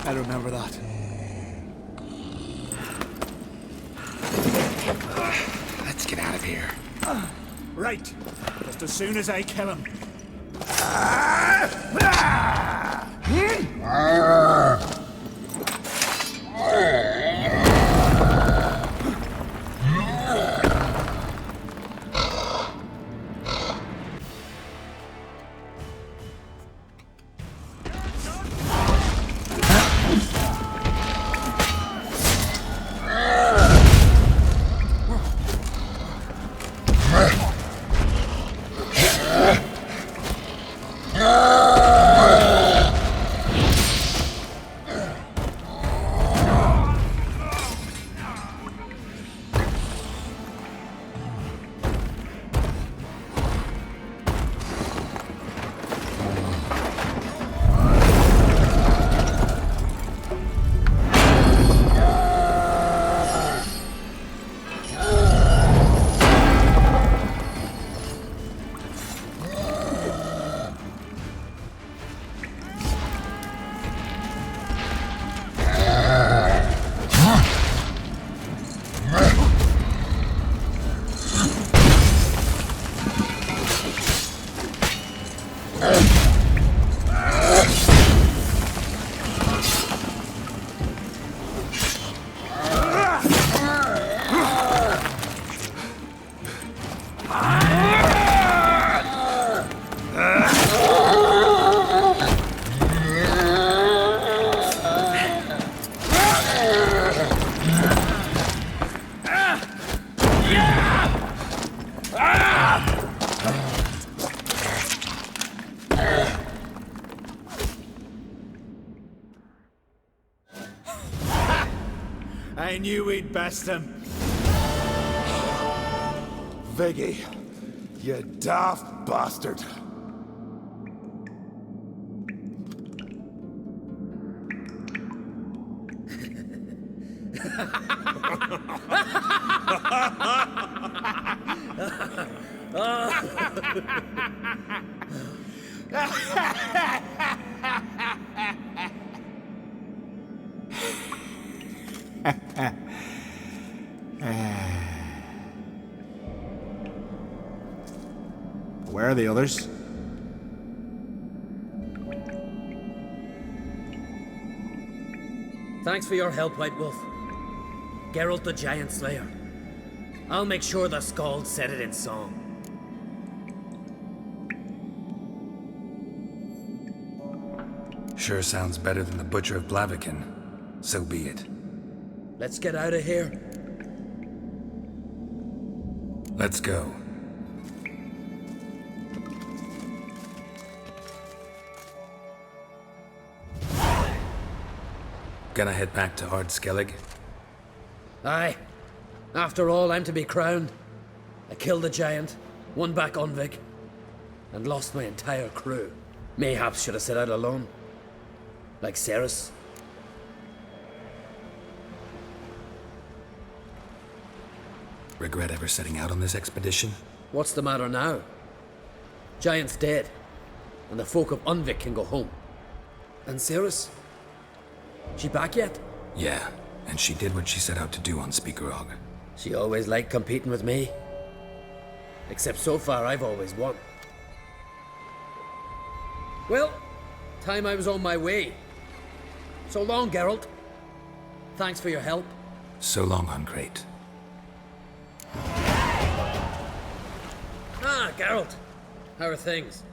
S14: I remember that.
S3: Let's get out of here.
S13: Right. Just as soon as I kill him.
S14: I knew we'd best him.
S11: Viggy, you daft bastard.
S14: Where are the others?
S12: Thanks for your help, White Wolf. Geralt the Giant Slayer. I'll make sure the Skald said it in song.
S3: Sure sounds better than the Butcher of Blaviken. So be it.
S12: Let's get out of here.
S3: Let's go. Gonna head back to Ard Skellig?
S12: Aye. After all, I'm to be crowned. I killed a giant, won back Unvik, and lost my entire crew. Mayhaps should have set out alone. Like Ceres.
S3: Regret ever setting out on this expedition?
S12: What's the matter now? Giant's dead, and the folk of Unvik can go home. And Ceres? She back yet?
S3: Yeah, and she did what she set out to do on Speakerog.
S12: She always liked competing with me. Except so far, I've always won. Well, time I was on my way. So long, Geralt. Thanks for your help.
S3: So long, Uncrate.
S12: Ah, Geralt. How are things?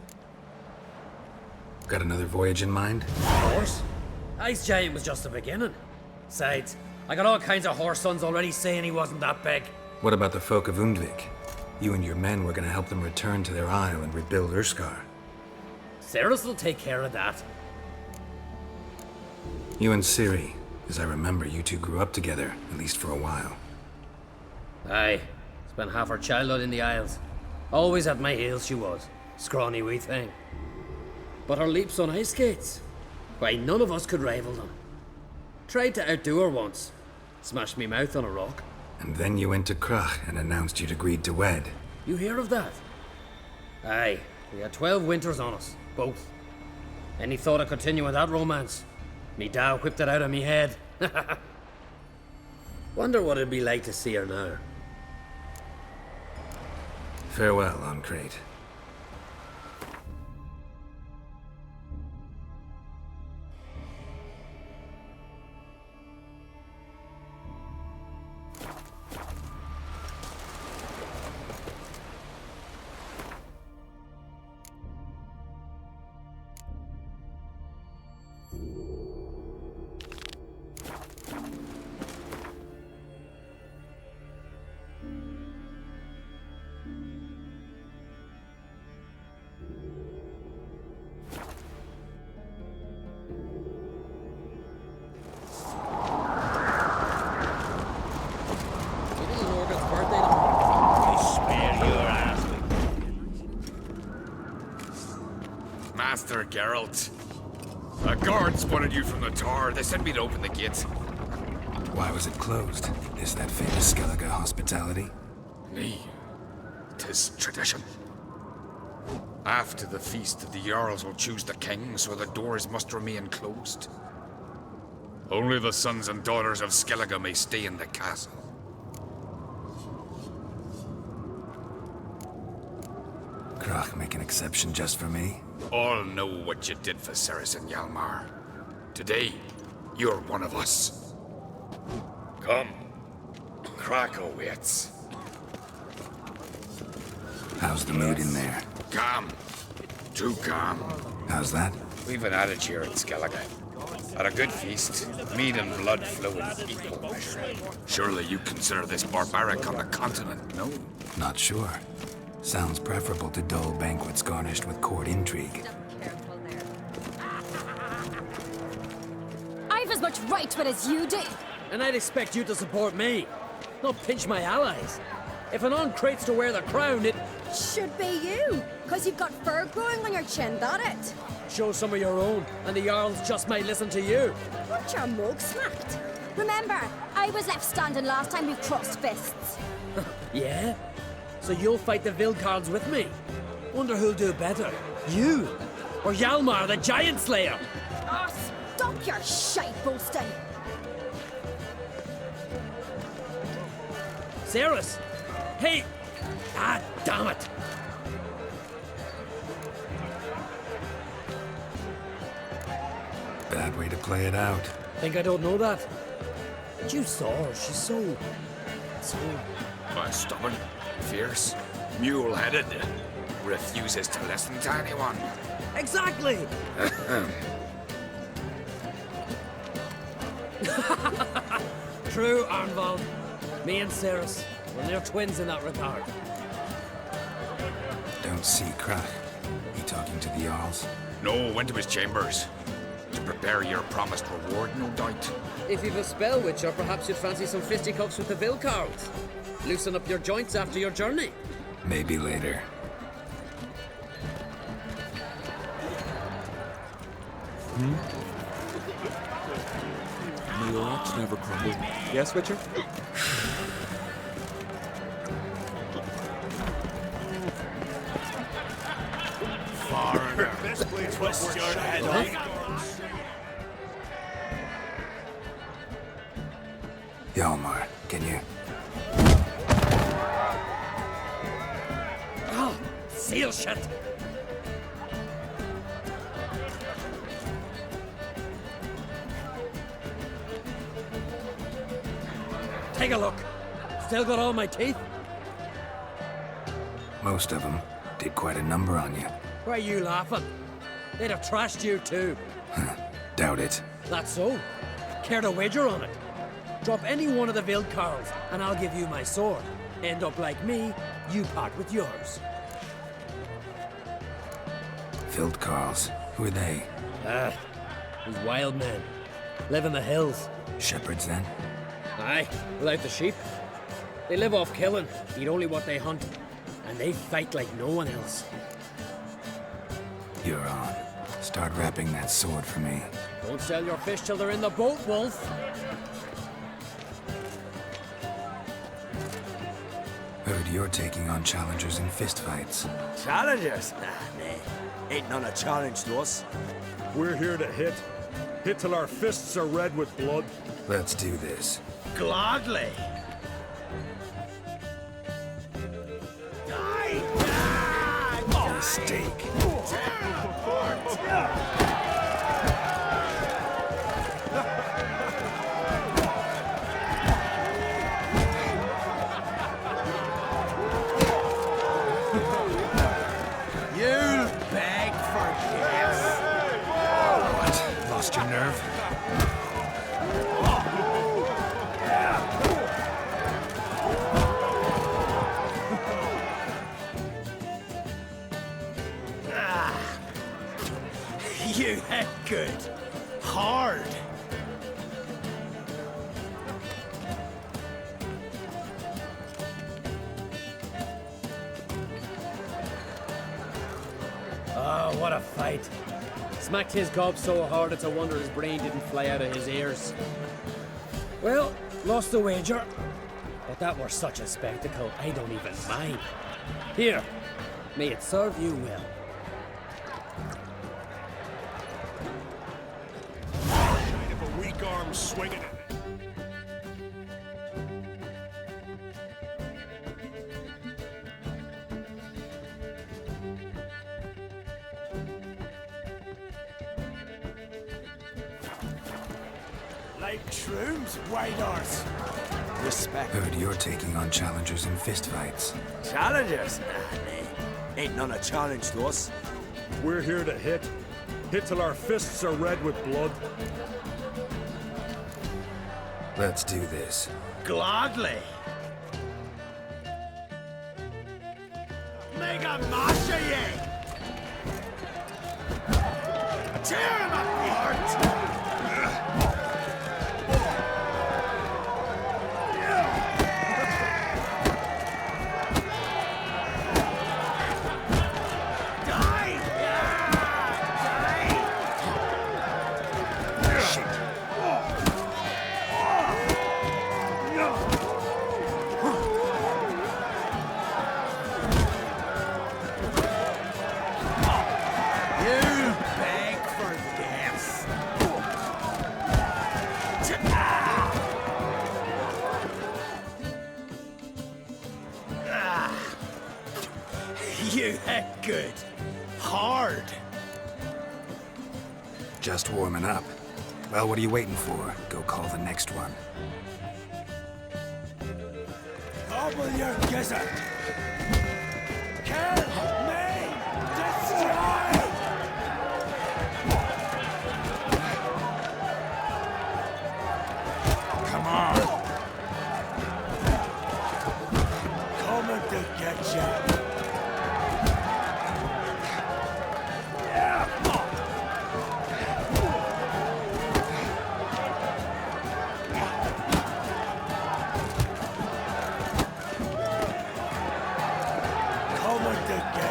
S3: Got another voyage in mind?
S12: Of course. Ice Giant was just the beginning. Besides, I got all kinds of horse sons already saying he wasn't that big.
S3: What about the folk of Undvik? You and your men were gonna help them return to their isle and rebuild Urskar.
S12: Ceres will take care of that.
S3: You and Ciri. As I remember, you two grew up together, at least for a while.
S12: Aye. Spent half her childhood in the Isles. Always at my heels she was. Scrawny wee thing. But her leaps on ice skates, why, none of us could rival them. Tried to outdo her once. Smashed me mouth on a rock.
S3: And then you went to Krach and announced you'd agreed to wed.
S12: You hear of that? Aye. We had 12 winters on us, both. Any thought of continuing that romance? Me Dow whipped it out of me head. Wonder what it'd be like to see her now.
S3: Farewell, Uncrate.
S5: Master Geralt. A guard spotted you from the tower. They said we'd open the gate.
S3: Why was it closed? Is that famous Skellige hospitality?
S5: Nay, 'tis tradition. After the feast, the Jarls will choose the king, so the doors must remain closed. Only the sons and daughters of Skellige may stay in the castle.
S3: Krach make an exception just for me?
S5: All know what you did for Ceres and Hjalmar. Today, you're one of us. Come. Krach awaits.
S3: How's the mood in there?
S5: Calm. Too calm.
S3: How's that?
S5: We've an adage here in Skellige. At a good feast, meat and blood flow in equal measure. Surely you consider this barbaric on the continent, no?
S3: Not sure. Sounds preferable to dull banquets garnished with court intrigue.
S2: I've as much right to it as you do.
S12: And I'd expect you to support me, not pinch my allies. If an Uncrate's to wear the crown, it
S2: should be you, because you've got fur growing on your chin, that it?
S12: Show some of your own, and the Jarls just might listen to you.
S2: Want your mug smacked? Remember, I was left standing last time we crossed fists.
S12: Yeah? So you'll fight the Vilcards with me? Wonder who'll do better, you or Hjalmar the Giant Slayer?
S2: Oh, stop your shite boasting!
S12: Ceres! Hey! Ah, damn it!
S3: Bad way to play it out.
S12: Think I don't know that? But you saw her, she's so...
S5: Stubborn, fierce, mule-headed. Refuses to listen to anyone.
S12: Exactly! True, Arnvald. Me and Ceres, well, they're twins in that regard.
S3: Don't see Krach. He talking to the Jarls?
S5: No, went to his chambers. To prepare your promised reward, no doubt.
S12: If you've a spell witcher, perhaps you'd fancy some fisticuffs with the Vilcarls. Loosen up your joints after your journey.
S3: Maybe later.
S6: May your ox never crumble.
S15: Yes, Witcher?
S13: Foreigner, twist your head off.
S3: Hjalmar, can you?
S12: Oh, seal shut. Take a look. Still got all my teeth?
S3: Most of them did quite a number on you.
S12: Why are you laughing? They'd have trashed you too.
S3: Doubt it.
S12: That's so. Care to wager on it? Drop any one of the Vilcarls, and I'll give you my sword. End up like me, you part with yours.
S3: Vilcarls, who are they?
S12: These wild men. Live in the hills.
S3: Shepherds, then?
S12: Aye, without the sheep. They live off killing, eat only what they hunt, and they fight like no one else.
S3: You're on. Start wrapping that sword for me.
S12: Don't sell your fish till they're in the boat, Wolf.
S3: Heard you're taking on challengers in fistfights.
S13: Challengers? Nah, ain't none a challenge to us.
S11: We're here to hit. Hit till our fists are red with blood.
S3: Let's do this.
S13: Gladly.
S3: Mistake.
S13: You'll beg for gifts.
S3: What? Lost your nerve?
S13: You hit good. Hard.
S12: Oh, what a fight. Smacked his gob so hard it's a wonder his brain didn't fly out of his ears. Well, lost the wager. But that were such a spectacle, I don't even mind. Here, may it serve you well.
S13: If a weak arm swinging it. Like shrooms, white horse. Respect.
S3: Heard you're taking on challengers in fistfights.
S13: Challengers? Nah, ain't none a challenge to us.
S11: We're here to hit. Hit till our fists are red with blood.
S3: Let's do this.
S13: Gladly. Make a mash of ye! Tear him apart! You hit good. Hard.
S3: Just warming up. Well, what are you waiting for? Go call the next one.
S13: Gobble your gizzard. Kill me. Destroy. Come on. Coming to get you.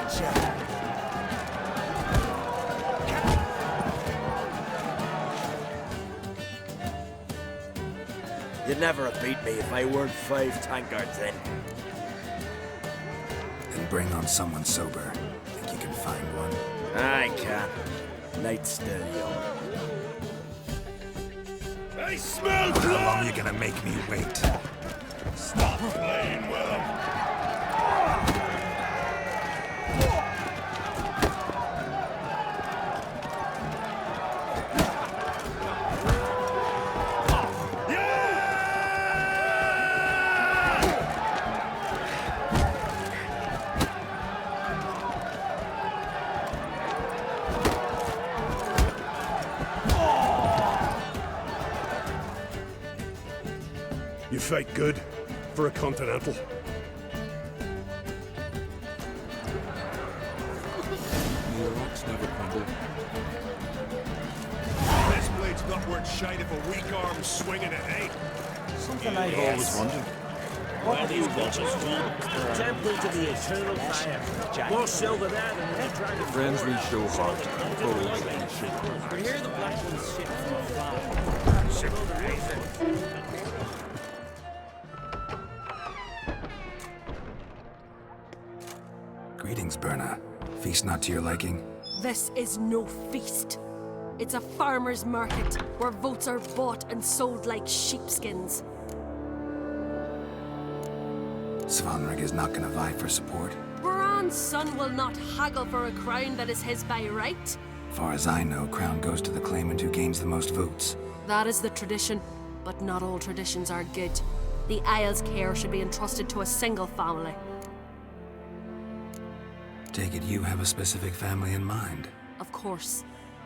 S13: gotcha. You'd never have beat me if I weren't 5 tankards in.
S1: Then bring on someone sober. Think you can find one?
S13: I can. Night's still young.
S11: I smell
S1: How
S11: blood!
S1: long you gonna make me wait?
S11: Stop playing with him! You fight good for a continental.
S6: Your rocks never crumble.
S11: This blade's not worth shite if a weak arm's swinging it ain't.
S8: Something I've always wondered.
S6: What are these watches do?
S13: Temple to the eternal fire. More silver there than the dragon.
S6: Friends we show heart, foes we shit.
S13: We hear the black ones shit from afar.
S1: Greetings, Berna. Feast not to your liking?
S15: This is no feast. It's a farmer's market where votes are bought and sold like sheepskins.
S1: Svanrig is not gonna vie for support.
S15: Bran's son will not haggle for a crown that is his by right.
S1: Far as I know, crown goes to the claimant who gains the most votes.
S15: That is the tradition, but not all traditions are good. The Isle's care should be entrusted to a single family.
S1: Take it you have a specific family in mind.
S15: Of course.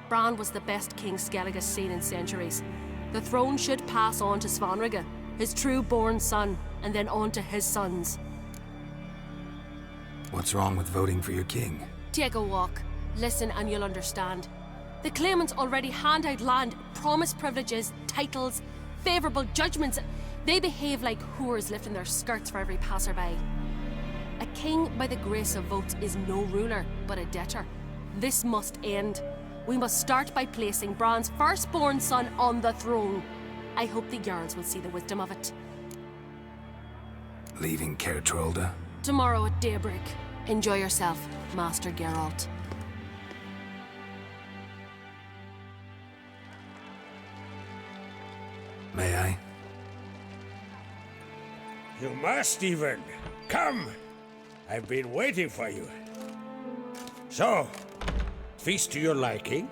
S15: Bran was the best king Skellig has seen in centuries. The throne should pass on to Svanrig, his true-born son, and then on to his sons.
S1: What's wrong with voting for your king?
S15: Take a walk. Listen and you'll understand. The claimants already hand out land, promise privileges, titles, favourable judgments. They behave like whores lifting their skirts for every passerby. A king by the grace of votes is no ruler, but a debtor. This must end. We must start by placing Bran's firstborn son on the throne. I hope the Jarls will see the wisdom of it.
S1: Leaving Caer Trolda?
S15: Tomorrow at daybreak. Enjoy yourself, Master Geralt.
S1: May I?
S16: You must, even. Come! I've been waiting for you. So, feast to your liking?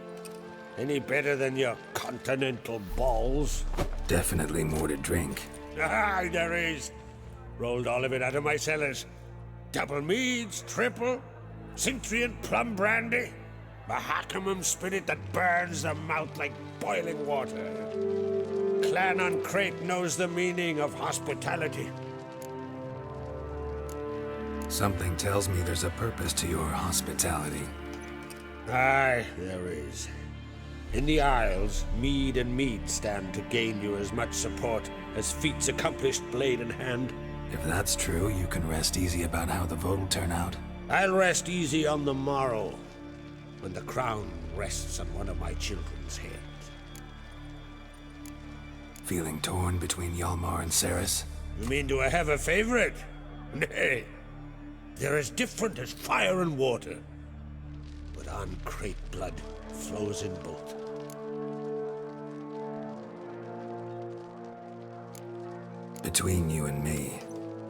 S16: Any better than your continental balls?
S1: Definitely more to drink.
S16: Ah, there is. Rolled all of it out of my cellars. Double meads, triple, Cintrian plum brandy, Mahakimum spirit that burns the mouth like boiling water. Clan on Crate knows the meaning of hospitality.
S1: Something tells me there's a purpose to your hospitality.
S16: Aye, there is. In the Isles, mead and mead stand to gain you as much support as feats accomplished blade in hand.
S1: If that's true, you can rest easy about how the vote will turn out.
S16: I'll rest easy on the morrow, when the crown rests on one of my children's heads.
S1: Feeling torn between Hjalmar and Cerys?
S16: You mean do I have a favorite? Nay. They're as different as fire and water. But on Crate blood flows in both.
S1: Between you and me,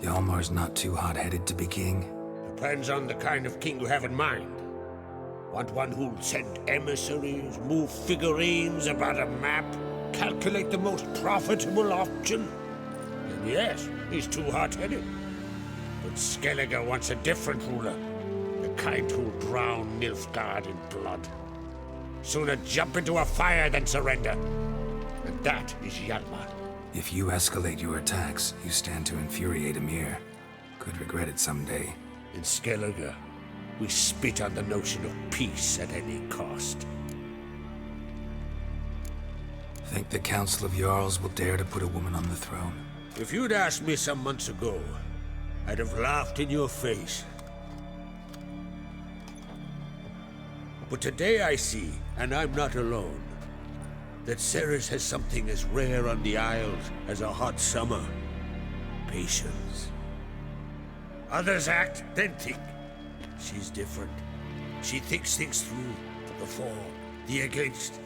S1: Hjalmar's not too hot-headed to be king?
S16: Depends on the kind of king you have in mind. Want one who'll send emissaries, move figurines about a map, calculate the most profitable option? And yes, he's too hot-headed. But Skellige wants a different ruler. The kind who'll drown Nilfgaard in blood. Sooner jump into a fire than surrender. And that is Hjalmar.
S1: If you escalate your attacks, you stand to infuriate Emir. Could regret it someday.
S16: In Skellige, we spit on the notion of peace at any cost.
S1: Think the Council of Jarls will dare to put a woman on the throne?
S16: If you'd asked me some months ago, I'd have laughed in your face. But today I see, and I'm not alone, that Ceres has something as rare on the Isles as a hot summer. Patience. Others act, then think. She's different. She thinks things through, the for, the against.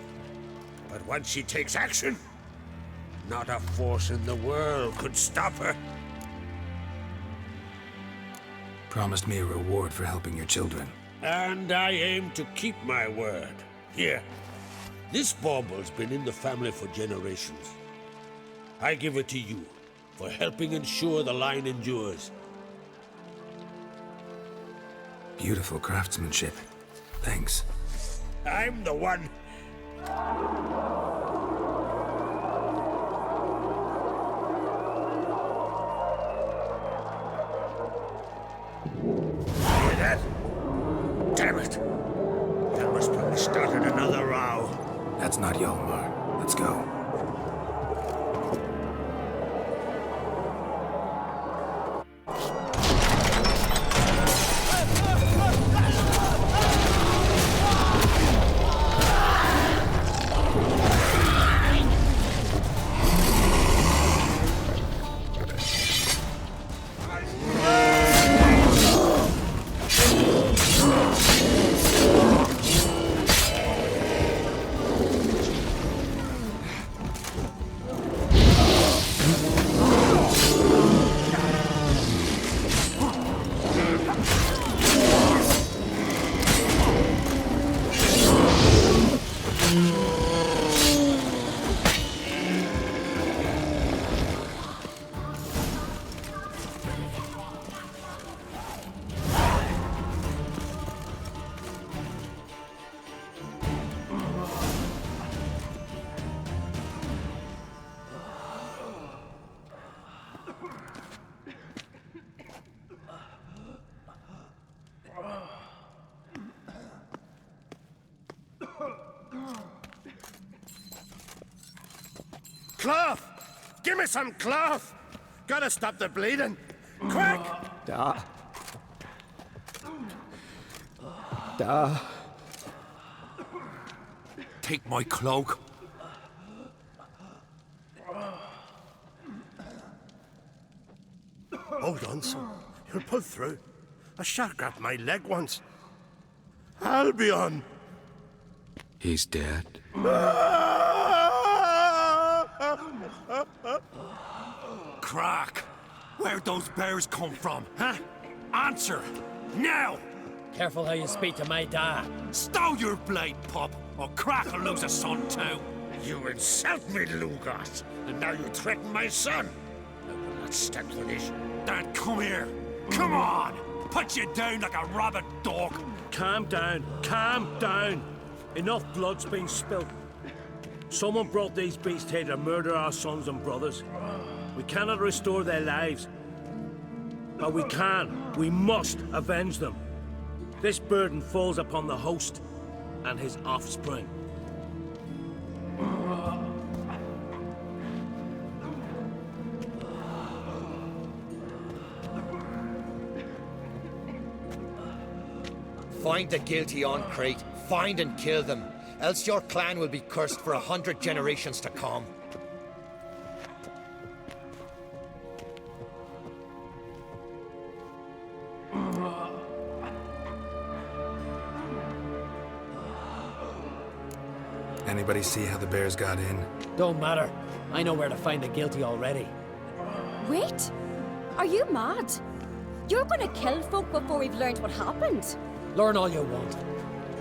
S16: But once she takes action, not a force in the world could stop her.
S3: Promised me a reward for helping your children.
S16: And I aim to keep my word. Here. This bauble's been in the family for generations. I give it to you for helping ensure the line endures.
S3: Beautiful craftsmanship. Thanks.
S16: I'm the one. Hear that? Damn it. That must probably started another row.
S3: That's not Hjalmar. Let's go.
S13: Cloth! Give me some cloth! Gotta stop the bleeding! Quick!
S14: Da.
S13: Take my cloak. Hold on, son. You'll pull through. A shark grabbed my leg once. Albion!
S5: He's dead.
S13: Crack! Where'd those bears come from, huh? Answer! Now!
S12: Careful how you speak to my dad.
S13: Stow your blade, pup, or Crack will lose a son too.
S16: You insult me, Lugas, and now you threaten my son. I will not stand for this.
S13: Dan, come here. Come on! Put you down like a rabid dog.
S17: Calm down. Calm down. Enough blood's been spilled. Someone brought these beasts here to murder our sons and brothers. We cannot restore their lives. But we can. We must avenge them. This burden falls upon the host and his offspring.
S4: Find the guilty on Crate. Find and kill them. Else your clan will be cursed for 100 generations to come.
S3: Anybody see how the bears got in?
S12: Don't matter. I know where to find the guilty already.
S2: Wait! Are you mad? You're gonna kill folk before we've learned what happened?
S12: Learn all you want.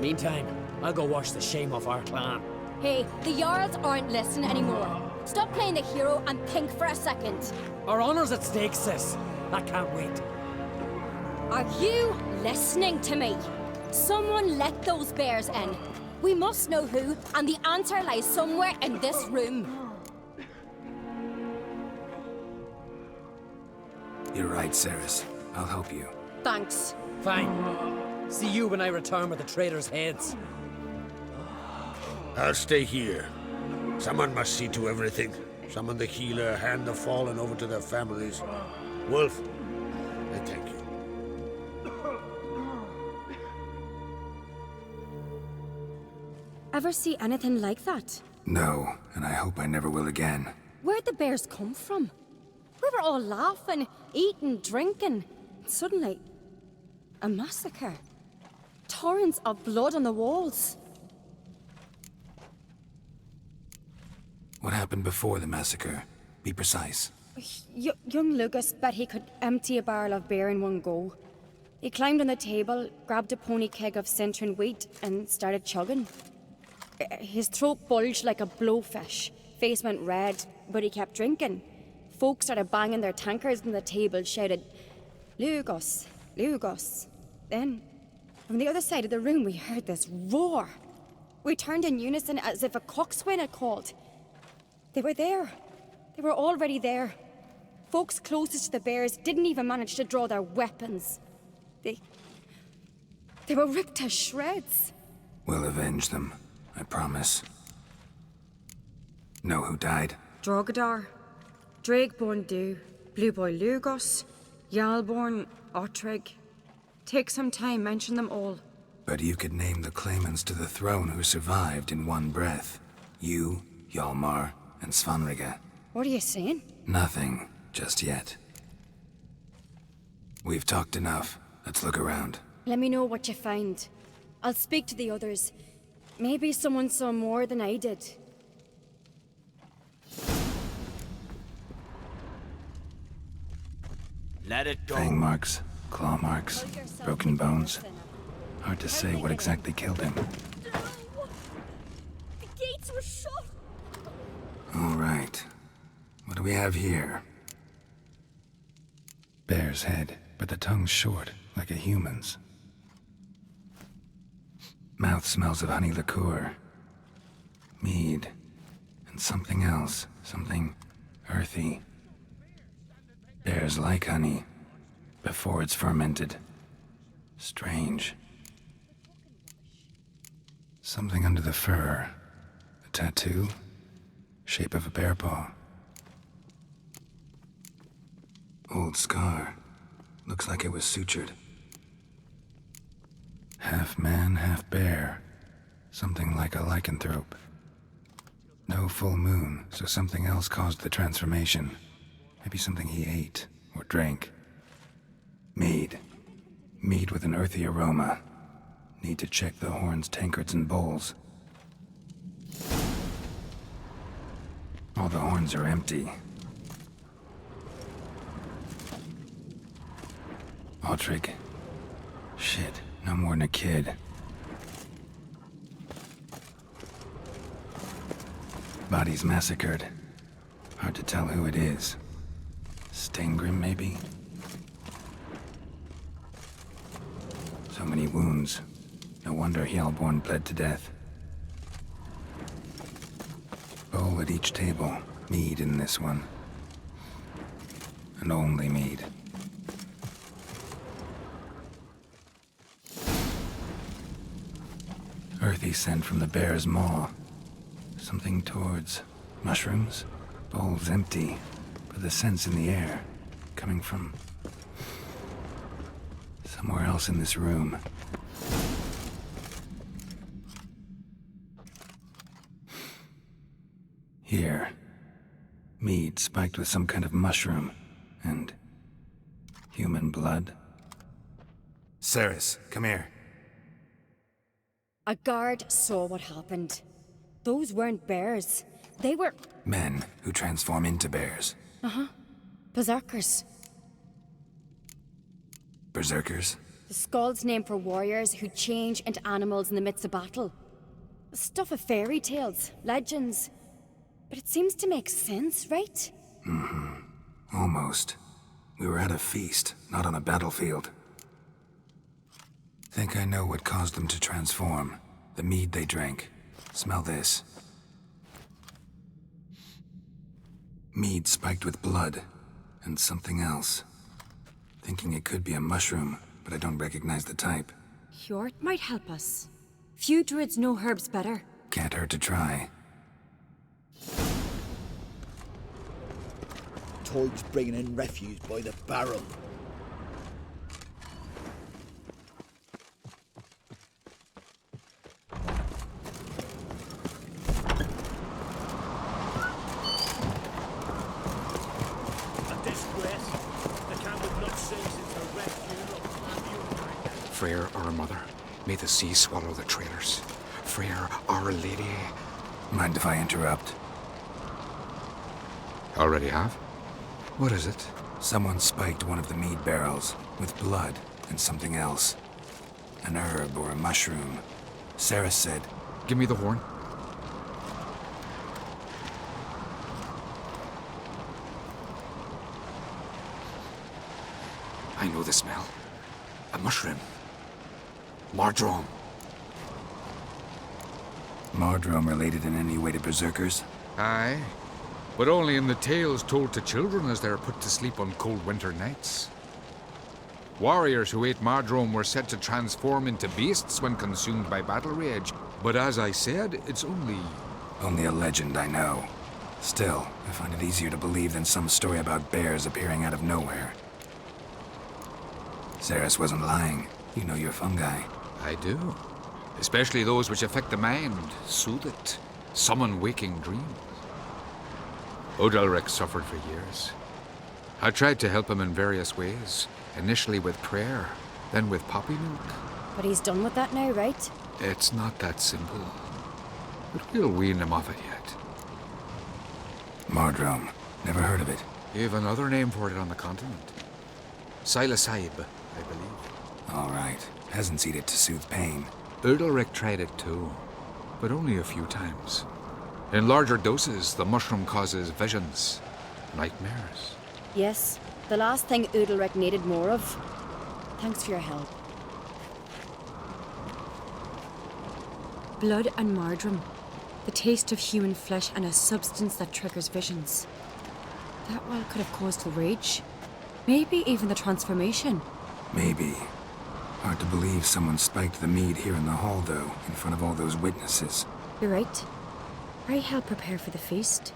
S12: Meantime, I'll go wash the shame off our clan.
S2: Hey, the Jarls aren't listening anymore. Stop playing the hero and think for a second.
S12: Our honor's at stake, sis. That can't wait.
S2: Are you listening to me? Someone let those bears in. We must know who, and the answer lies somewhere in this room.
S3: You're right, Ceres. I'll help you.
S2: Thanks.
S12: Fine. See you when I return with the traitors' heads.
S16: I'll stay here. Someone must see to everything. Summon the healer, hand the fallen over to their families. Wolf, I thank you.
S2: ever see anything like that?
S3: No, and I hope I never will again.
S2: Where'd the bears come from? We were all laughing, eating, drinking. Suddenly, a massacre. Torrents of blood on the walls.
S3: What happened before the massacre? Be precise.
S2: Young Lucas bet he could empty a barrel of beer in one go. He climbed on the table, grabbed a pony keg of Centron wheat, and started chugging. His throat bulged like a blowfish. Face went red, but he kept drinking. Folks started banging their tankards on the table, shouted, "Lugos, Lugos." Then, from the other side of the room, we heard this roar. We turned in unison as if a coxswain had called. They were there. They were already there. Folks closest to the bears didn't even manage to draw their weapons. They were ripped to shreds.
S3: We'll avenge them, I promise. Know who died?
S2: Drogadar, Drakeborn Du, Blue Boy Lugos, Yalborn, Ottrig. Take some time, mention them all.
S3: But you could name the claimants to the throne who survived in one breath. You, Hjalmar, and Svanrige.
S2: What are you saying?
S3: Nothing, just yet. We've talked enough. Let's look around.
S2: Let me know what you find. I'll speak to the others. Maybe someone saw more than I did.
S6: Let it go.
S3: Fang marks, claw marks, broken bones. Hard to say what exactly killed him.
S2: The gates were shut.
S3: All right. What do we have here? Bear's head, but the tongue's short, like a human's. Mouth smells of honey liqueur. Mead. And something else. Something earthy. Bears like honey. Before it's fermented. Strange. Something under the fur. A tattoo. Shape of a bear paw. Old scar. Looks like it was sutured. Half man, half bear. Something like a lycanthrope. No full moon, so something else caused the transformation. Maybe something he ate or drank. Mead. Mead with an earthy aroma. Need to check the horns, tankards, and bowls. All the horns are empty. Ottrig. Shit, no more than a kid. Body's massacred. Hard to tell who it is. Stengrim, maybe? So many wounds. No wonder Hjalborn bled to death. Bowl at each table. Mead in this one. And only mead. Earthy scent from the bear's maw. Something towards mushrooms. Bowl's empty, but the scent's in the air. Coming from somewhere else in this room. Here. Mead spiked with some kind of mushroom. And human blood. Ceres, come here.
S2: A guard saw what happened. Those weren't bears. They were...
S3: Men who transform into bears.
S2: Uh-huh. Berserkers.
S3: Berserkers?
S2: The Skald's name for warriors who change into animals in the midst of battle. Stuff of fairy tales, legends. But it seems to make sense, right?
S3: Mm-hmm. Almost. We were at a feast, not on a battlefield. Think I know what caused them to transform. The mead they drank. Smell this. Mead spiked with blood. And something else. Thinking it could be a mushroom, but I don't recognize the type.
S2: Hjort might help us. Few druids know herbs better.
S3: Can't hurt to try.
S13: Toad's bringing in refuse by the barrel.
S5: Freyr, our mother, may the sea swallow the traitors. Freyr, our lady.
S1: Mind if I interrupt?
S5: Already have? What is it?
S1: Someone spiked one of the mead barrels with blood and something else. An herb or a mushroom. Sarah said...
S5: Give me the horn. I know the smell. A mushroom. Mardrome.
S1: Mardrome related in any way to berserkers?
S5: Aye, but only in the tales told to children as they're put to sleep on cold winter nights. Warriors who ate Mardrome were said to transform into beasts when consumed by battle rage, but as I said, it's only...
S1: Only a legend, I know. Still, I find it easier to believe than some story about bears appearing out of nowhere. Saris wasn't lying. You know your fungi.
S5: I do. Especially those which affect the mind, soothe it, summon waking dreams. Odalric suffered for years. I tried to help him in various ways, initially with prayer, then with poppy milk.
S2: But he's done with that now, right?
S5: It's not that simple. But we'll wean him off it yet.
S1: Mardrome. Never heard of it.
S5: You have another name for it on the continent. Silasaib, I believe.
S1: All right. Peasants eat it to soothe pain.
S5: Udalric tried it too, but only a few times. In larger doses, the mushroom causes visions, nightmares.
S2: Yes, the last thing Udalric needed more of. Thanks for your help. Blood and Mardrome. The taste of human flesh and a substance that triggers visions. That well could have caused the rage. Maybe even the transformation.
S1: Maybe. Hard to believe someone spiked the mead here in the hall, though, in front of all those witnesses.
S2: You're right. I helped prepare for the feast.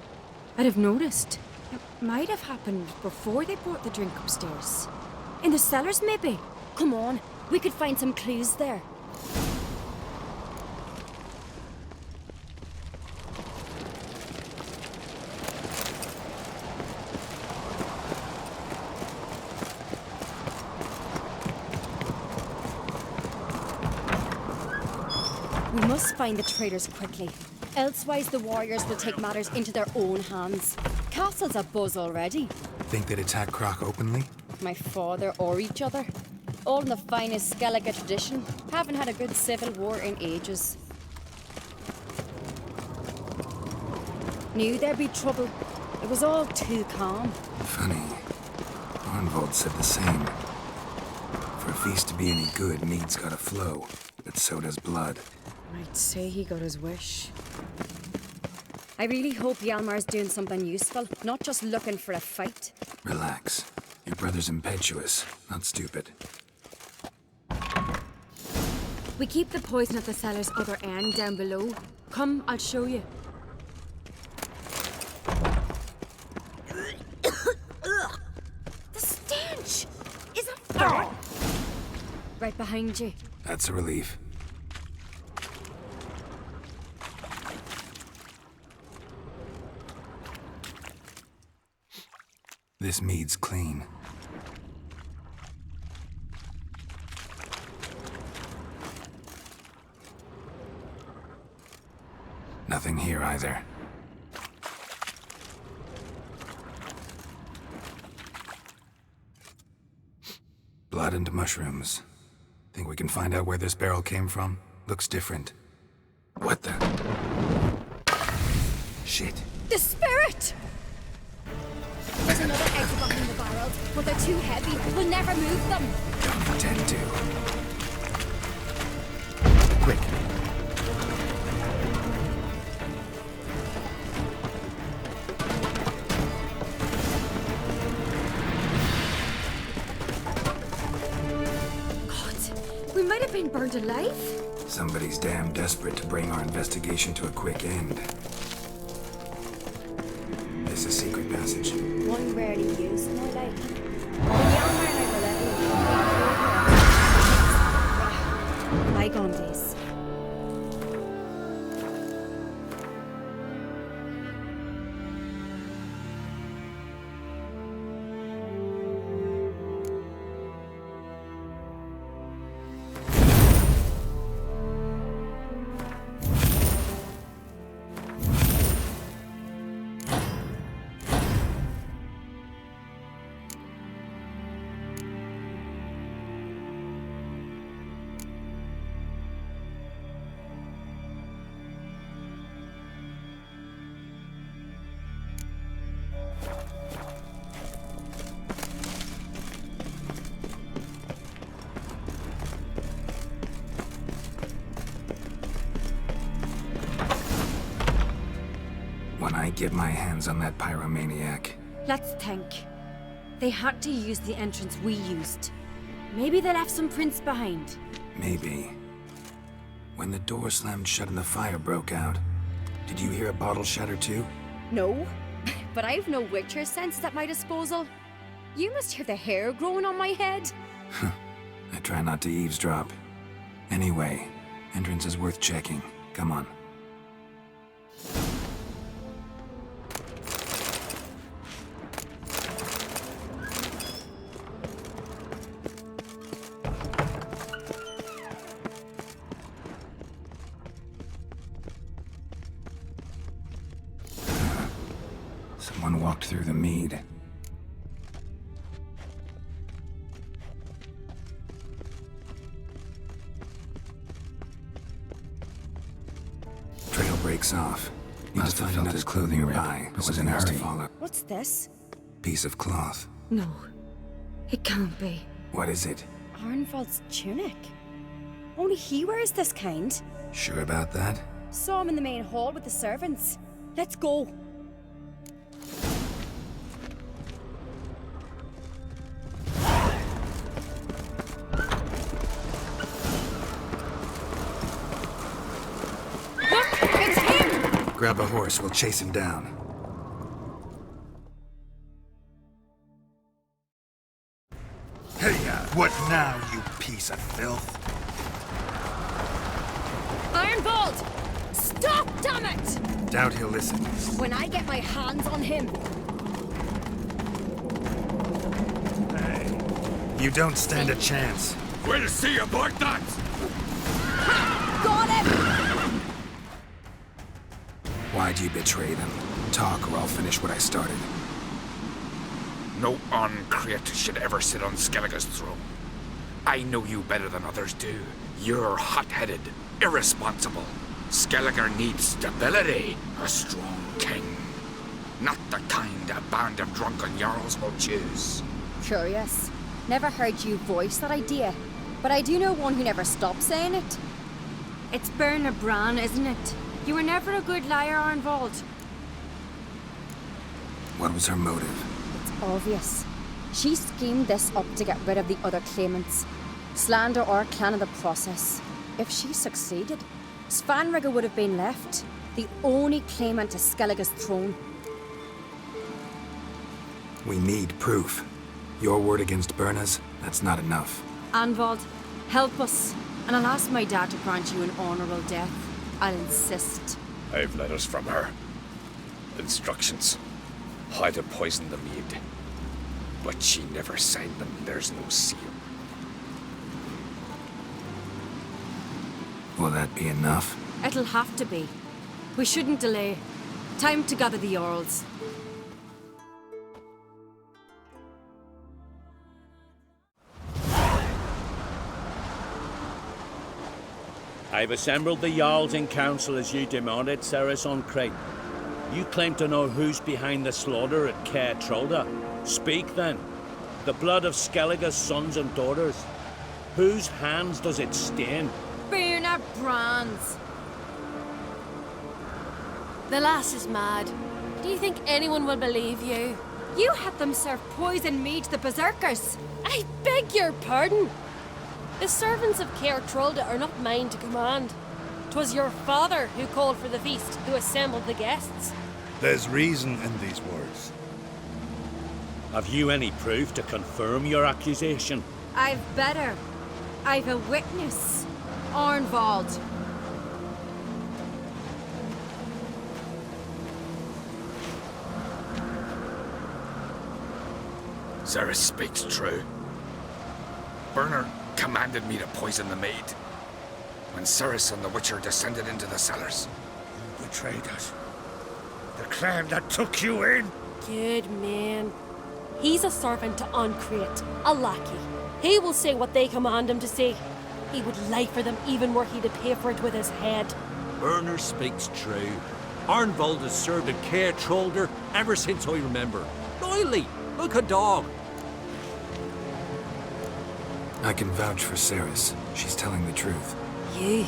S2: I'd have noticed. It might have happened before they brought the drink upstairs. In the cellars, maybe. Come on, we could find some clues there. We must find the traitors quickly. Elsewise, the warriors will take matters into their own hands. Castle's abuzz already.
S1: Think they'd attack Croc openly?
S2: My father or each other. All in the finest Skellige tradition. Haven't had a good civil war in ages. Knew there'd be trouble. It was all too calm.
S1: Funny. Arnvold said the same. For a feast to be any good, mead's gotta flow. But so does blood.
S2: I'd say he got his wish. I really hope Hjalmar's doing something useful, not just looking for a fight.
S1: Relax. Your brother's impetuous, not stupid.
S2: We keep the poison at the cellar's other end down below. Come, I'll show you. The stench! Is it... Right behind you.
S1: That's a relief. This mead's clean. Nothing here either. Blood and mushrooms. Think we can find out where this barrel came from? Looks different. What the? Shit.
S2: The spirit! There's another exit behind the barrels, but they're too heavy. We'll never move them.
S1: Don't intend to. Quick.
S2: God, we might have been burned alive.
S1: Somebody's damn desperate to bring our investigation to a quick end. This is secret passage.
S2: One rarely used, more like. Bygone days.
S3: get my hands on that pyromaniac?
S2: Let's think. They had to use the entrance we used. Maybe they left some prints behind.
S3: Maybe. When the door slammed shut and the fire broke out, did you hear a bottle shatter too?
S2: No, but I've no Witcher senses at my disposal. You must hear the hair growing on my head.
S3: I try not to eavesdrop. Anyway, entrance is worth checking. Come on. Someone walked through the mead. Trail breaks off. Need to find another clothing nearby. It was in a hurry.
S2: What's this?
S3: Piece of cloth.
S2: No, it can't be.
S3: What is it?
S2: Arnvald's tunic. Only he wears this kind.
S3: Sure about that?
S2: Saw him in the main hall with the servants. Let's go.
S3: Grab a horse, we'll chase him down. Hey, what now, you piece of filth?
S2: Ironbolt! Stop, damn it!
S3: Doubt he'll listen.
S2: When I get my hands on him.
S3: Hey, you don't stand a chance.
S5: We'll see about that!
S2: Ha! Got him!
S3: Why'd you betray them? Talk, or I'll finish what I started.
S5: No Uncreate should ever sit on Skellige's throne. I know you better than others do. You're hot-headed, irresponsible. Skellige needs stability, a strong king. Not the kind a band of drunken jarls will choose.
S2: Curious. Never heard you voice that idea, but I do know one who never stops saying it. It's Berna Bran, isn't it? You were never a good liar, Arnvald.
S3: What was her motive?
S2: It's obvious. She schemed this up to get rid of the other claimants. Slander our clan in the process. If she succeeded, Svanrige would have been left, the only claimant to Skellige's throne.
S3: We need proof. Your word against Berna's, that's not enough.
S2: Arnvald, help us, and I'll ask my dad to grant you an honorable death. I'll insist.
S5: I've letters from her. Instructions. How to poison the mead. But she never signed them. There's no seal.
S3: Will that be enough?
S2: It'll have to be. We shouldn't delay. Time to gather the Jarls.
S17: I've assembled the Jarls in council as you demanded, Ceres on Crate. You claim to know who's behind the slaughter at Caer Trolda. Speak then. The blood of Skellige's sons and daughters. Whose hands does it stain?
S2: Berna Bran's.
S15: The lass is mad. Do you think anyone will believe you?
S2: You had them serve poison mead to the berserkers.
S15: I beg your pardon. The servants of Caer Trolda are not mine to command. 'Twas your father who called for the feast, who assembled the guests.
S18: There's reason in these words.
S17: Have you any proof to confirm your accusation?
S2: I've better. I've a witness. Arnvald.
S5: Ceres speaks true. Berna commanded me to poison the maid. When Ceres and the Witcher descended into the cellars.
S16: You betrayed us. The clan that took you in.
S15: Good man. He's a servant to Uncreate, a lackey. He will say what they command him to say. He would lie for them even were he to pay for it with his head.
S19: Berner speaks true. Arnvald has served at Caer Trolda ever since I remember. Loyally, like a dog.
S3: I can vouch for Ceres. She's telling the truth.
S15: You?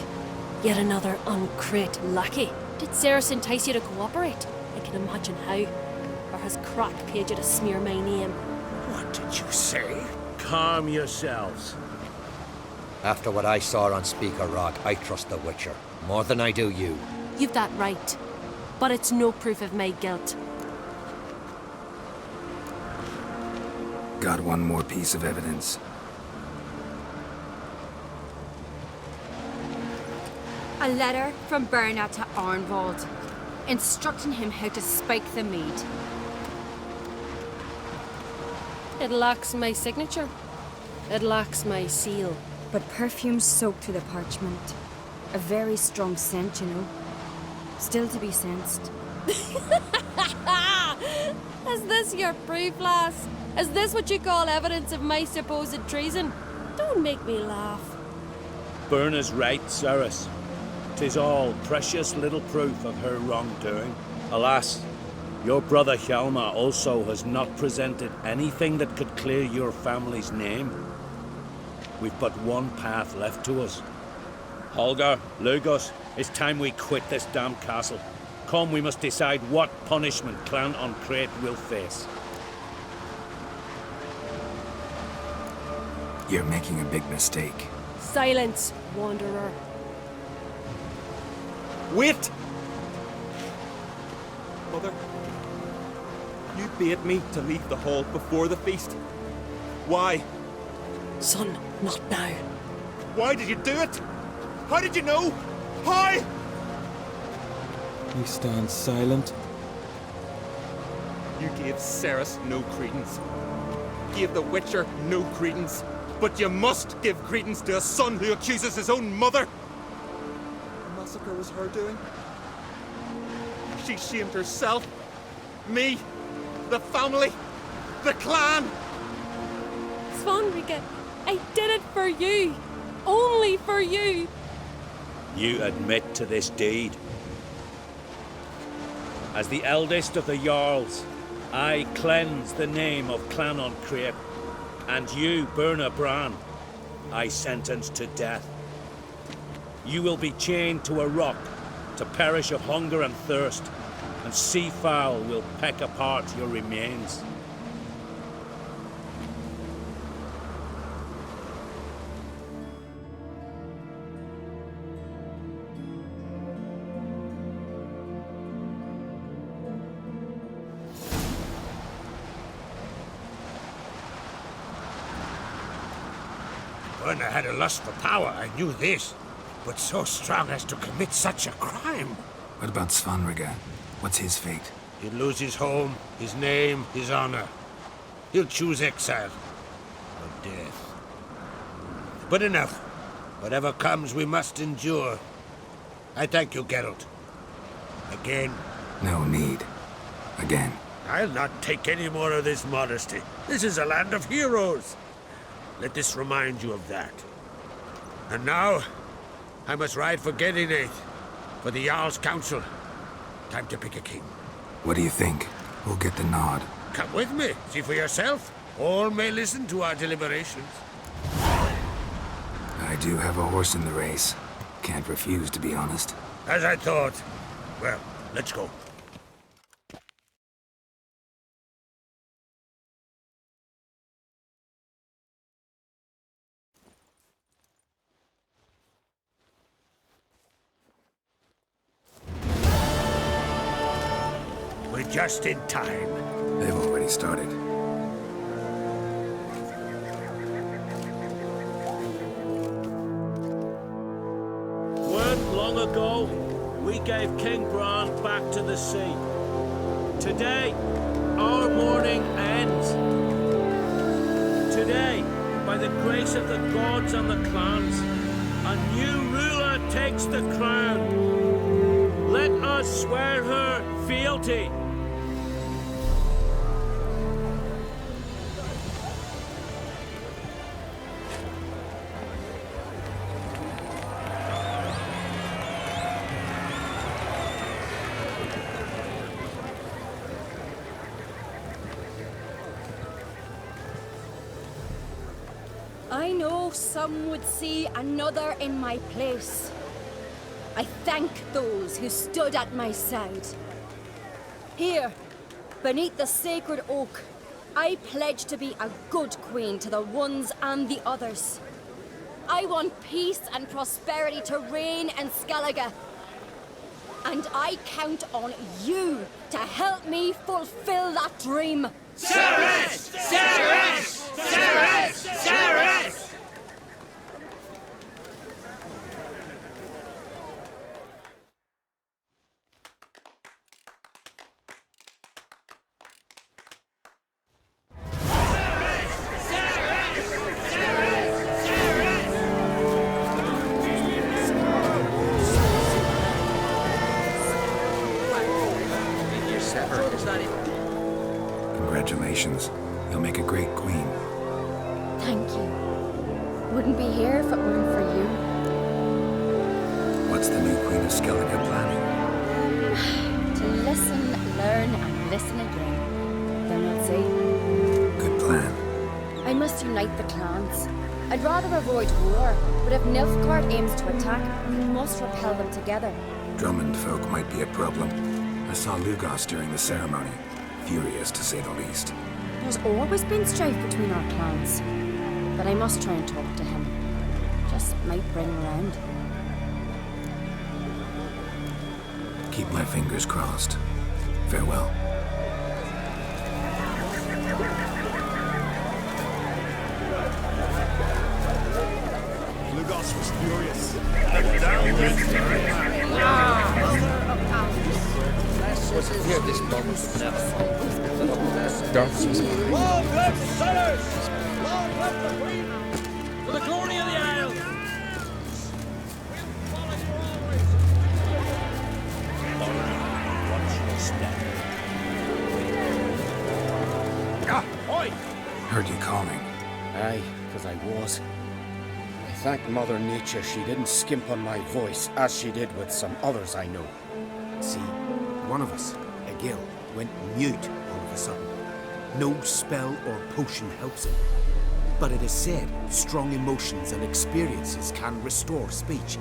S15: Yet another Uncreate lackey. Did Ceres entice you to cooperate? I can imagine how. Or has crack paid you to smear my name?
S16: What did you say?
S17: Calm yourselves.
S4: After what I saw on Speaker Rock, I trust the Witcher more than I do you.
S15: You've that right. But it's no proof of my guilt.
S1: Got one more piece of evidence.
S20: A letter from Berna to Arnvald, instructing him how to spike the mead.
S15: It lacks my signature. It lacks my seal.
S2: But perfume soaked through the parchment. A very strong scent, you know. Still to be sensed.
S15: Is this your proof, lass? Is this what you call evidence of my supposed treason? Don't make me laugh.
S17: Berna's right, Cyrus. 'Tis all precious little proof of her wrongdoing. Alas, your brother Hjalmar also has not presented anything that could clear your family's name. We've but one path left to us. Holger, Lugos, it's time we quit this damn castle. Come, we must decide what punishment Clan on Crete will face.
S1: You're making a big mistake.
S15: Silence, wanderer.
S11: Wait! Mother, you bade me to leave the hall before the feast. Why?
S15: Son, not now.
S11: Why did you do it? How did you know? How?
S21: He stands silent.
S11: You gave Ceres no credence. Gave the Witcher no credence. But you must give credence to a son who accuses his own mother. The massacre was her doing. She shamed herself, me, the family, the clan.
S15: Svanrika, I did it for you. Only for you.
S17: You admit to this deed. As the eldest of the Jarls, I cleanse the name of Clan on Crete. And you, Berna Bran, I sentence to death. You will be chained to a rock to perish of hunger and thirst, and sea fowl will peck apart your remains.
S16: Berna had a lust for power, I knew this. But so strong as to commit such a crime.
S1: What about Svanrika? What's his fate?
S16: He'll lose his home, his name, his honor. He'll choose exile. Or death. But enough. Whatever comes, we must endure. I thank you, Geralt. Again.
S1: No need. Again.
S16: I'll not take any more of this modesty. This is a land of heroes. Let this remind you of that. And now, I must ride for Gedinath, for the Jarl's Council. Time to pick a king.
S1: What do you think? Who'll get the nod?
S16: Come with me, see for yourself. All may listen to our deliberations.
S1: I do have a horse in the race. Can't refuse, to be honest.
S16: As I thought. Well, let's go. We're just in time.
S1: They've already started.
S17: Weren't long ago, we gave King Bran back to the sea. Today, our mourning ends. Today, by the grace of the gods and the clans, a new ruler takes the crown. Let us swear her fealty.
S20: I know some would see another in my place. I thank those who stood at my side.
S2: Here, beneath the sacred oak, I pledge to be a good queen to the ones and the others. I want peace and prosperity to reign in Skellige. And I count on you to help me fulfill that dream.
S21: Ceres! Ceres! Ceres! Ceres!
S3: Congratulations. You'll make a great queen.
S2: Thank you. Wouldn't be here if it weren't for you.
S3: What's the new Queen of Skellige planning?
S2: To listen, learn, and listen again. Then we'll see.
S3: Good plan.
S2: I must unite the clans. I'd rather avoid war, but if Nilfgaard aims to attack, we must repel them together.
S3: Drummond folk might be a problem. I saw Lugos during the ceremony. Furious, to say the least.
S2: There's always been strife between our clans. But I must try and talk to him. Just might bring him around.
S3: Keep my fingers crossed. Farewell.
S11: Lugos was furious.
S4: Was here this moment would never fall. Darkness was
S21: Long live sinners! Long live the Queen! For the glory of the Isle!
S3: Heard you calling.
S13: Aye, because I was. I thank Mother Nature she didn't skimp on my voice, as she did with some others I know.
S14: See, one of us, a Gil, went mute all of a sudden. No spell or potion helps him. But it is said strong emotions and experiences can restore speech.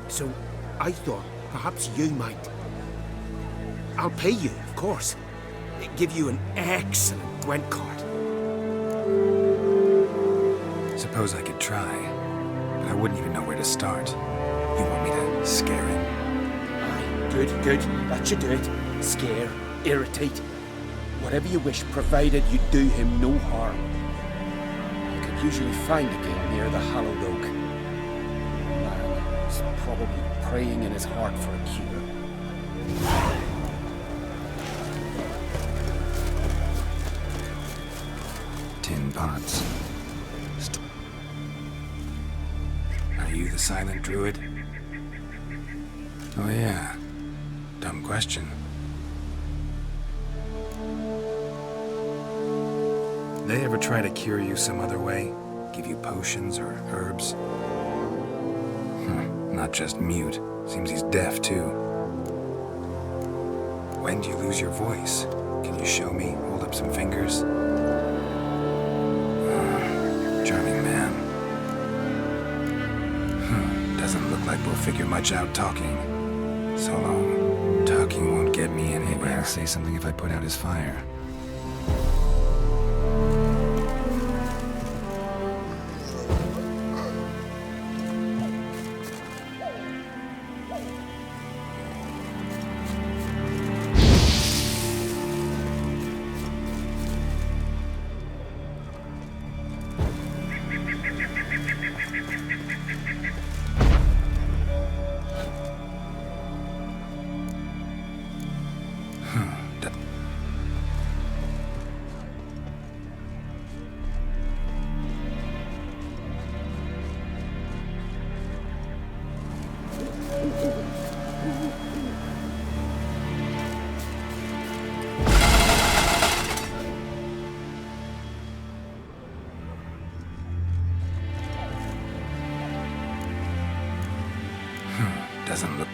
S14: So I thought perhaps you might. I'll pay you, of course. Give you an excellent Gwent card.
S3: Suppose I could try, but I wouldn't even know where to start. You want me to scare him?
S13: Aye, good, good. That should do it. Scare, irritate. Whatever you wish, provided you do him no harm. You could usually find a Gil near the Hallowed Oak. Man, he's probably praying in his heart for a cure.
S3: Tin pots. Are you the silent druid? Oh yeah. Dumb question. They ever try to cure you some other way? Give you potions or herbs? Not just mute. Seems he's deaf too. When do you lose your voice? Can you show me? Hold up some fingers? Charming man. Doesn't look like we'll figure much out talking. So long. Talking won't get me anywhere. Maybe I'll say something if I put out his fire. Doesn't look...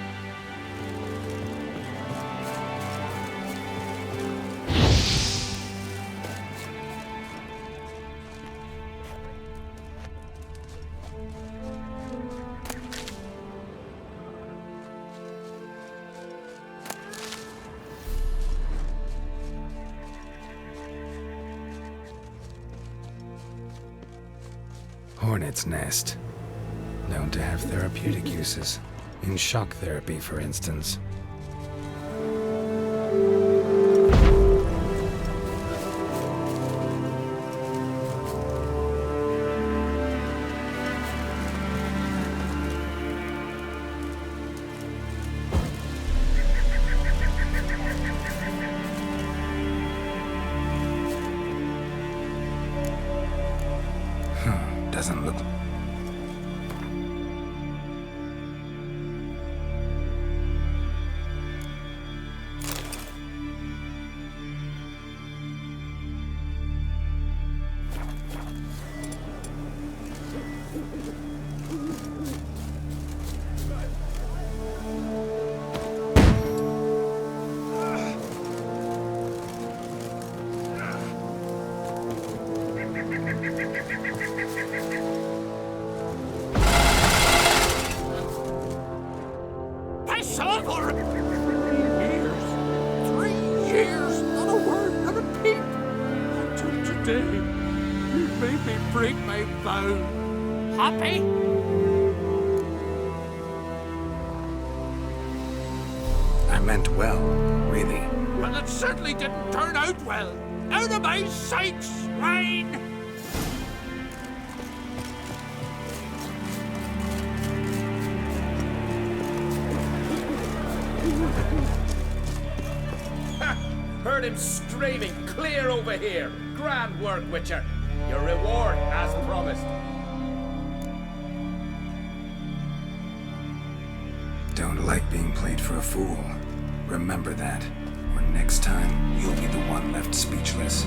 S3: Hornet's nest. Known to have therapeutic uses. In shock therapy, for instance. Doesn't look... I meant well, really.
S16: Well, it certainly didn't turn out well. Out of my sight, swine!
S12: Heard him screaming, clear over here. Grand work, Witcher. Your reward, as promised.
S3: Don't like being played for a fool. Remember that. Or next time, you'll be the one left speechless.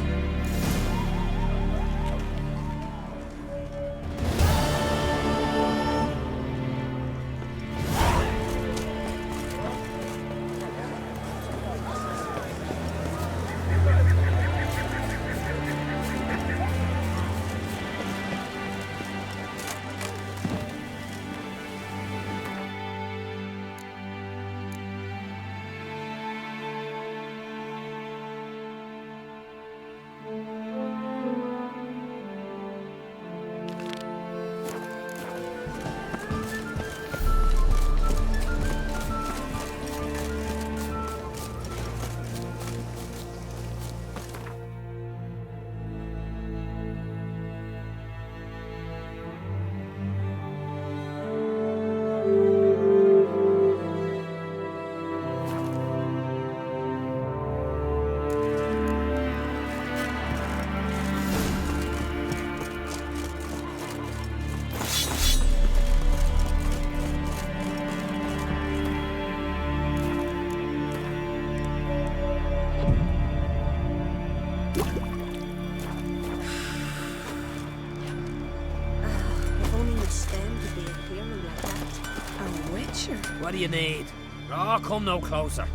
S12: What do you need? Oh, come no closer.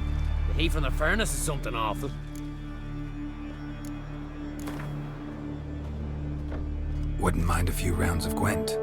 S12: The heat from the furnace is something awful.
S3: Wouldn't mind a few rounds of Gwent.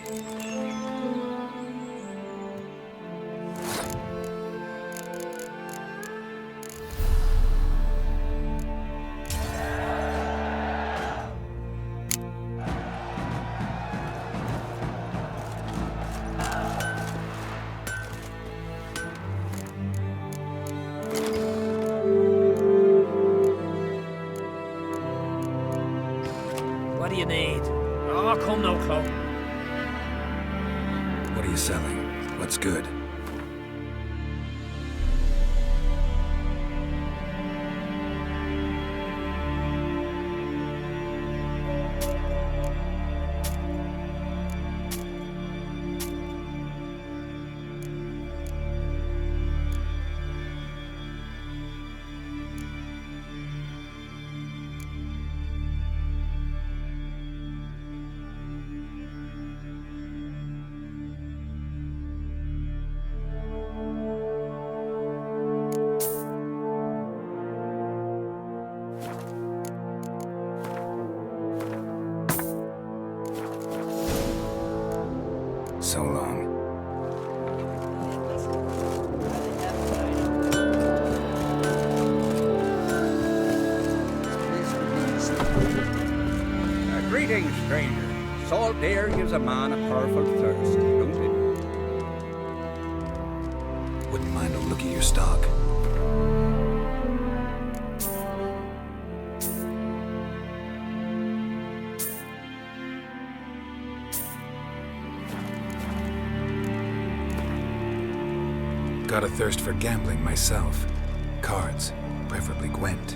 S12: What do you need? Oh, come now, Chloe.
S3: What are you selling? What's good? So long.
S7: Greetings, stranger. Salt air gives a man a powerful thirst, don't it?
S3: Wouldn't mind a look at your stock. Got a thirst for gambling myself. Cards, preferably Gwent.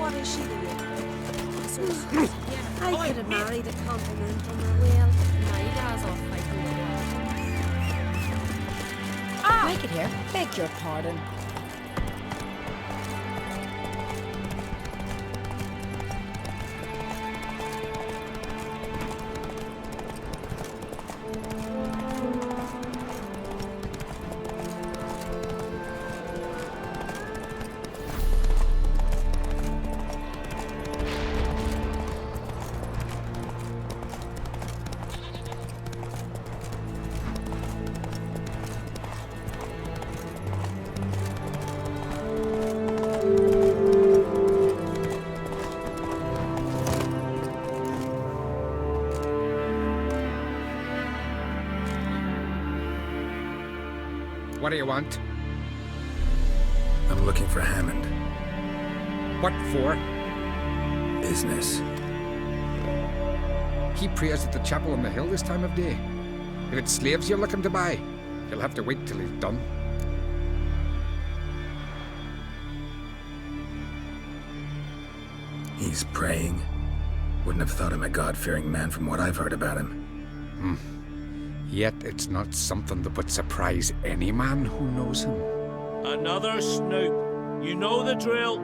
S22: What is she doing?
S9: I could have married a continental.
S15: Well, my dad's off fighting.
S9: Make it here. Beg your pardon.
S5: What do you want?
S3: I'm looking for Hammond.
S5: What for?
S3: Business.
S5: He prays at the chapel on the hill this time of day. If it's slaves you're looking to buy, you'll have to wait till he's done.
S3: He's praying. Wouldn't have thought him a God-fearing man from what I've heard about him.
S5: Yet it's not something that would surprise any man who knows him.
S17: Another snoop. You know the drill.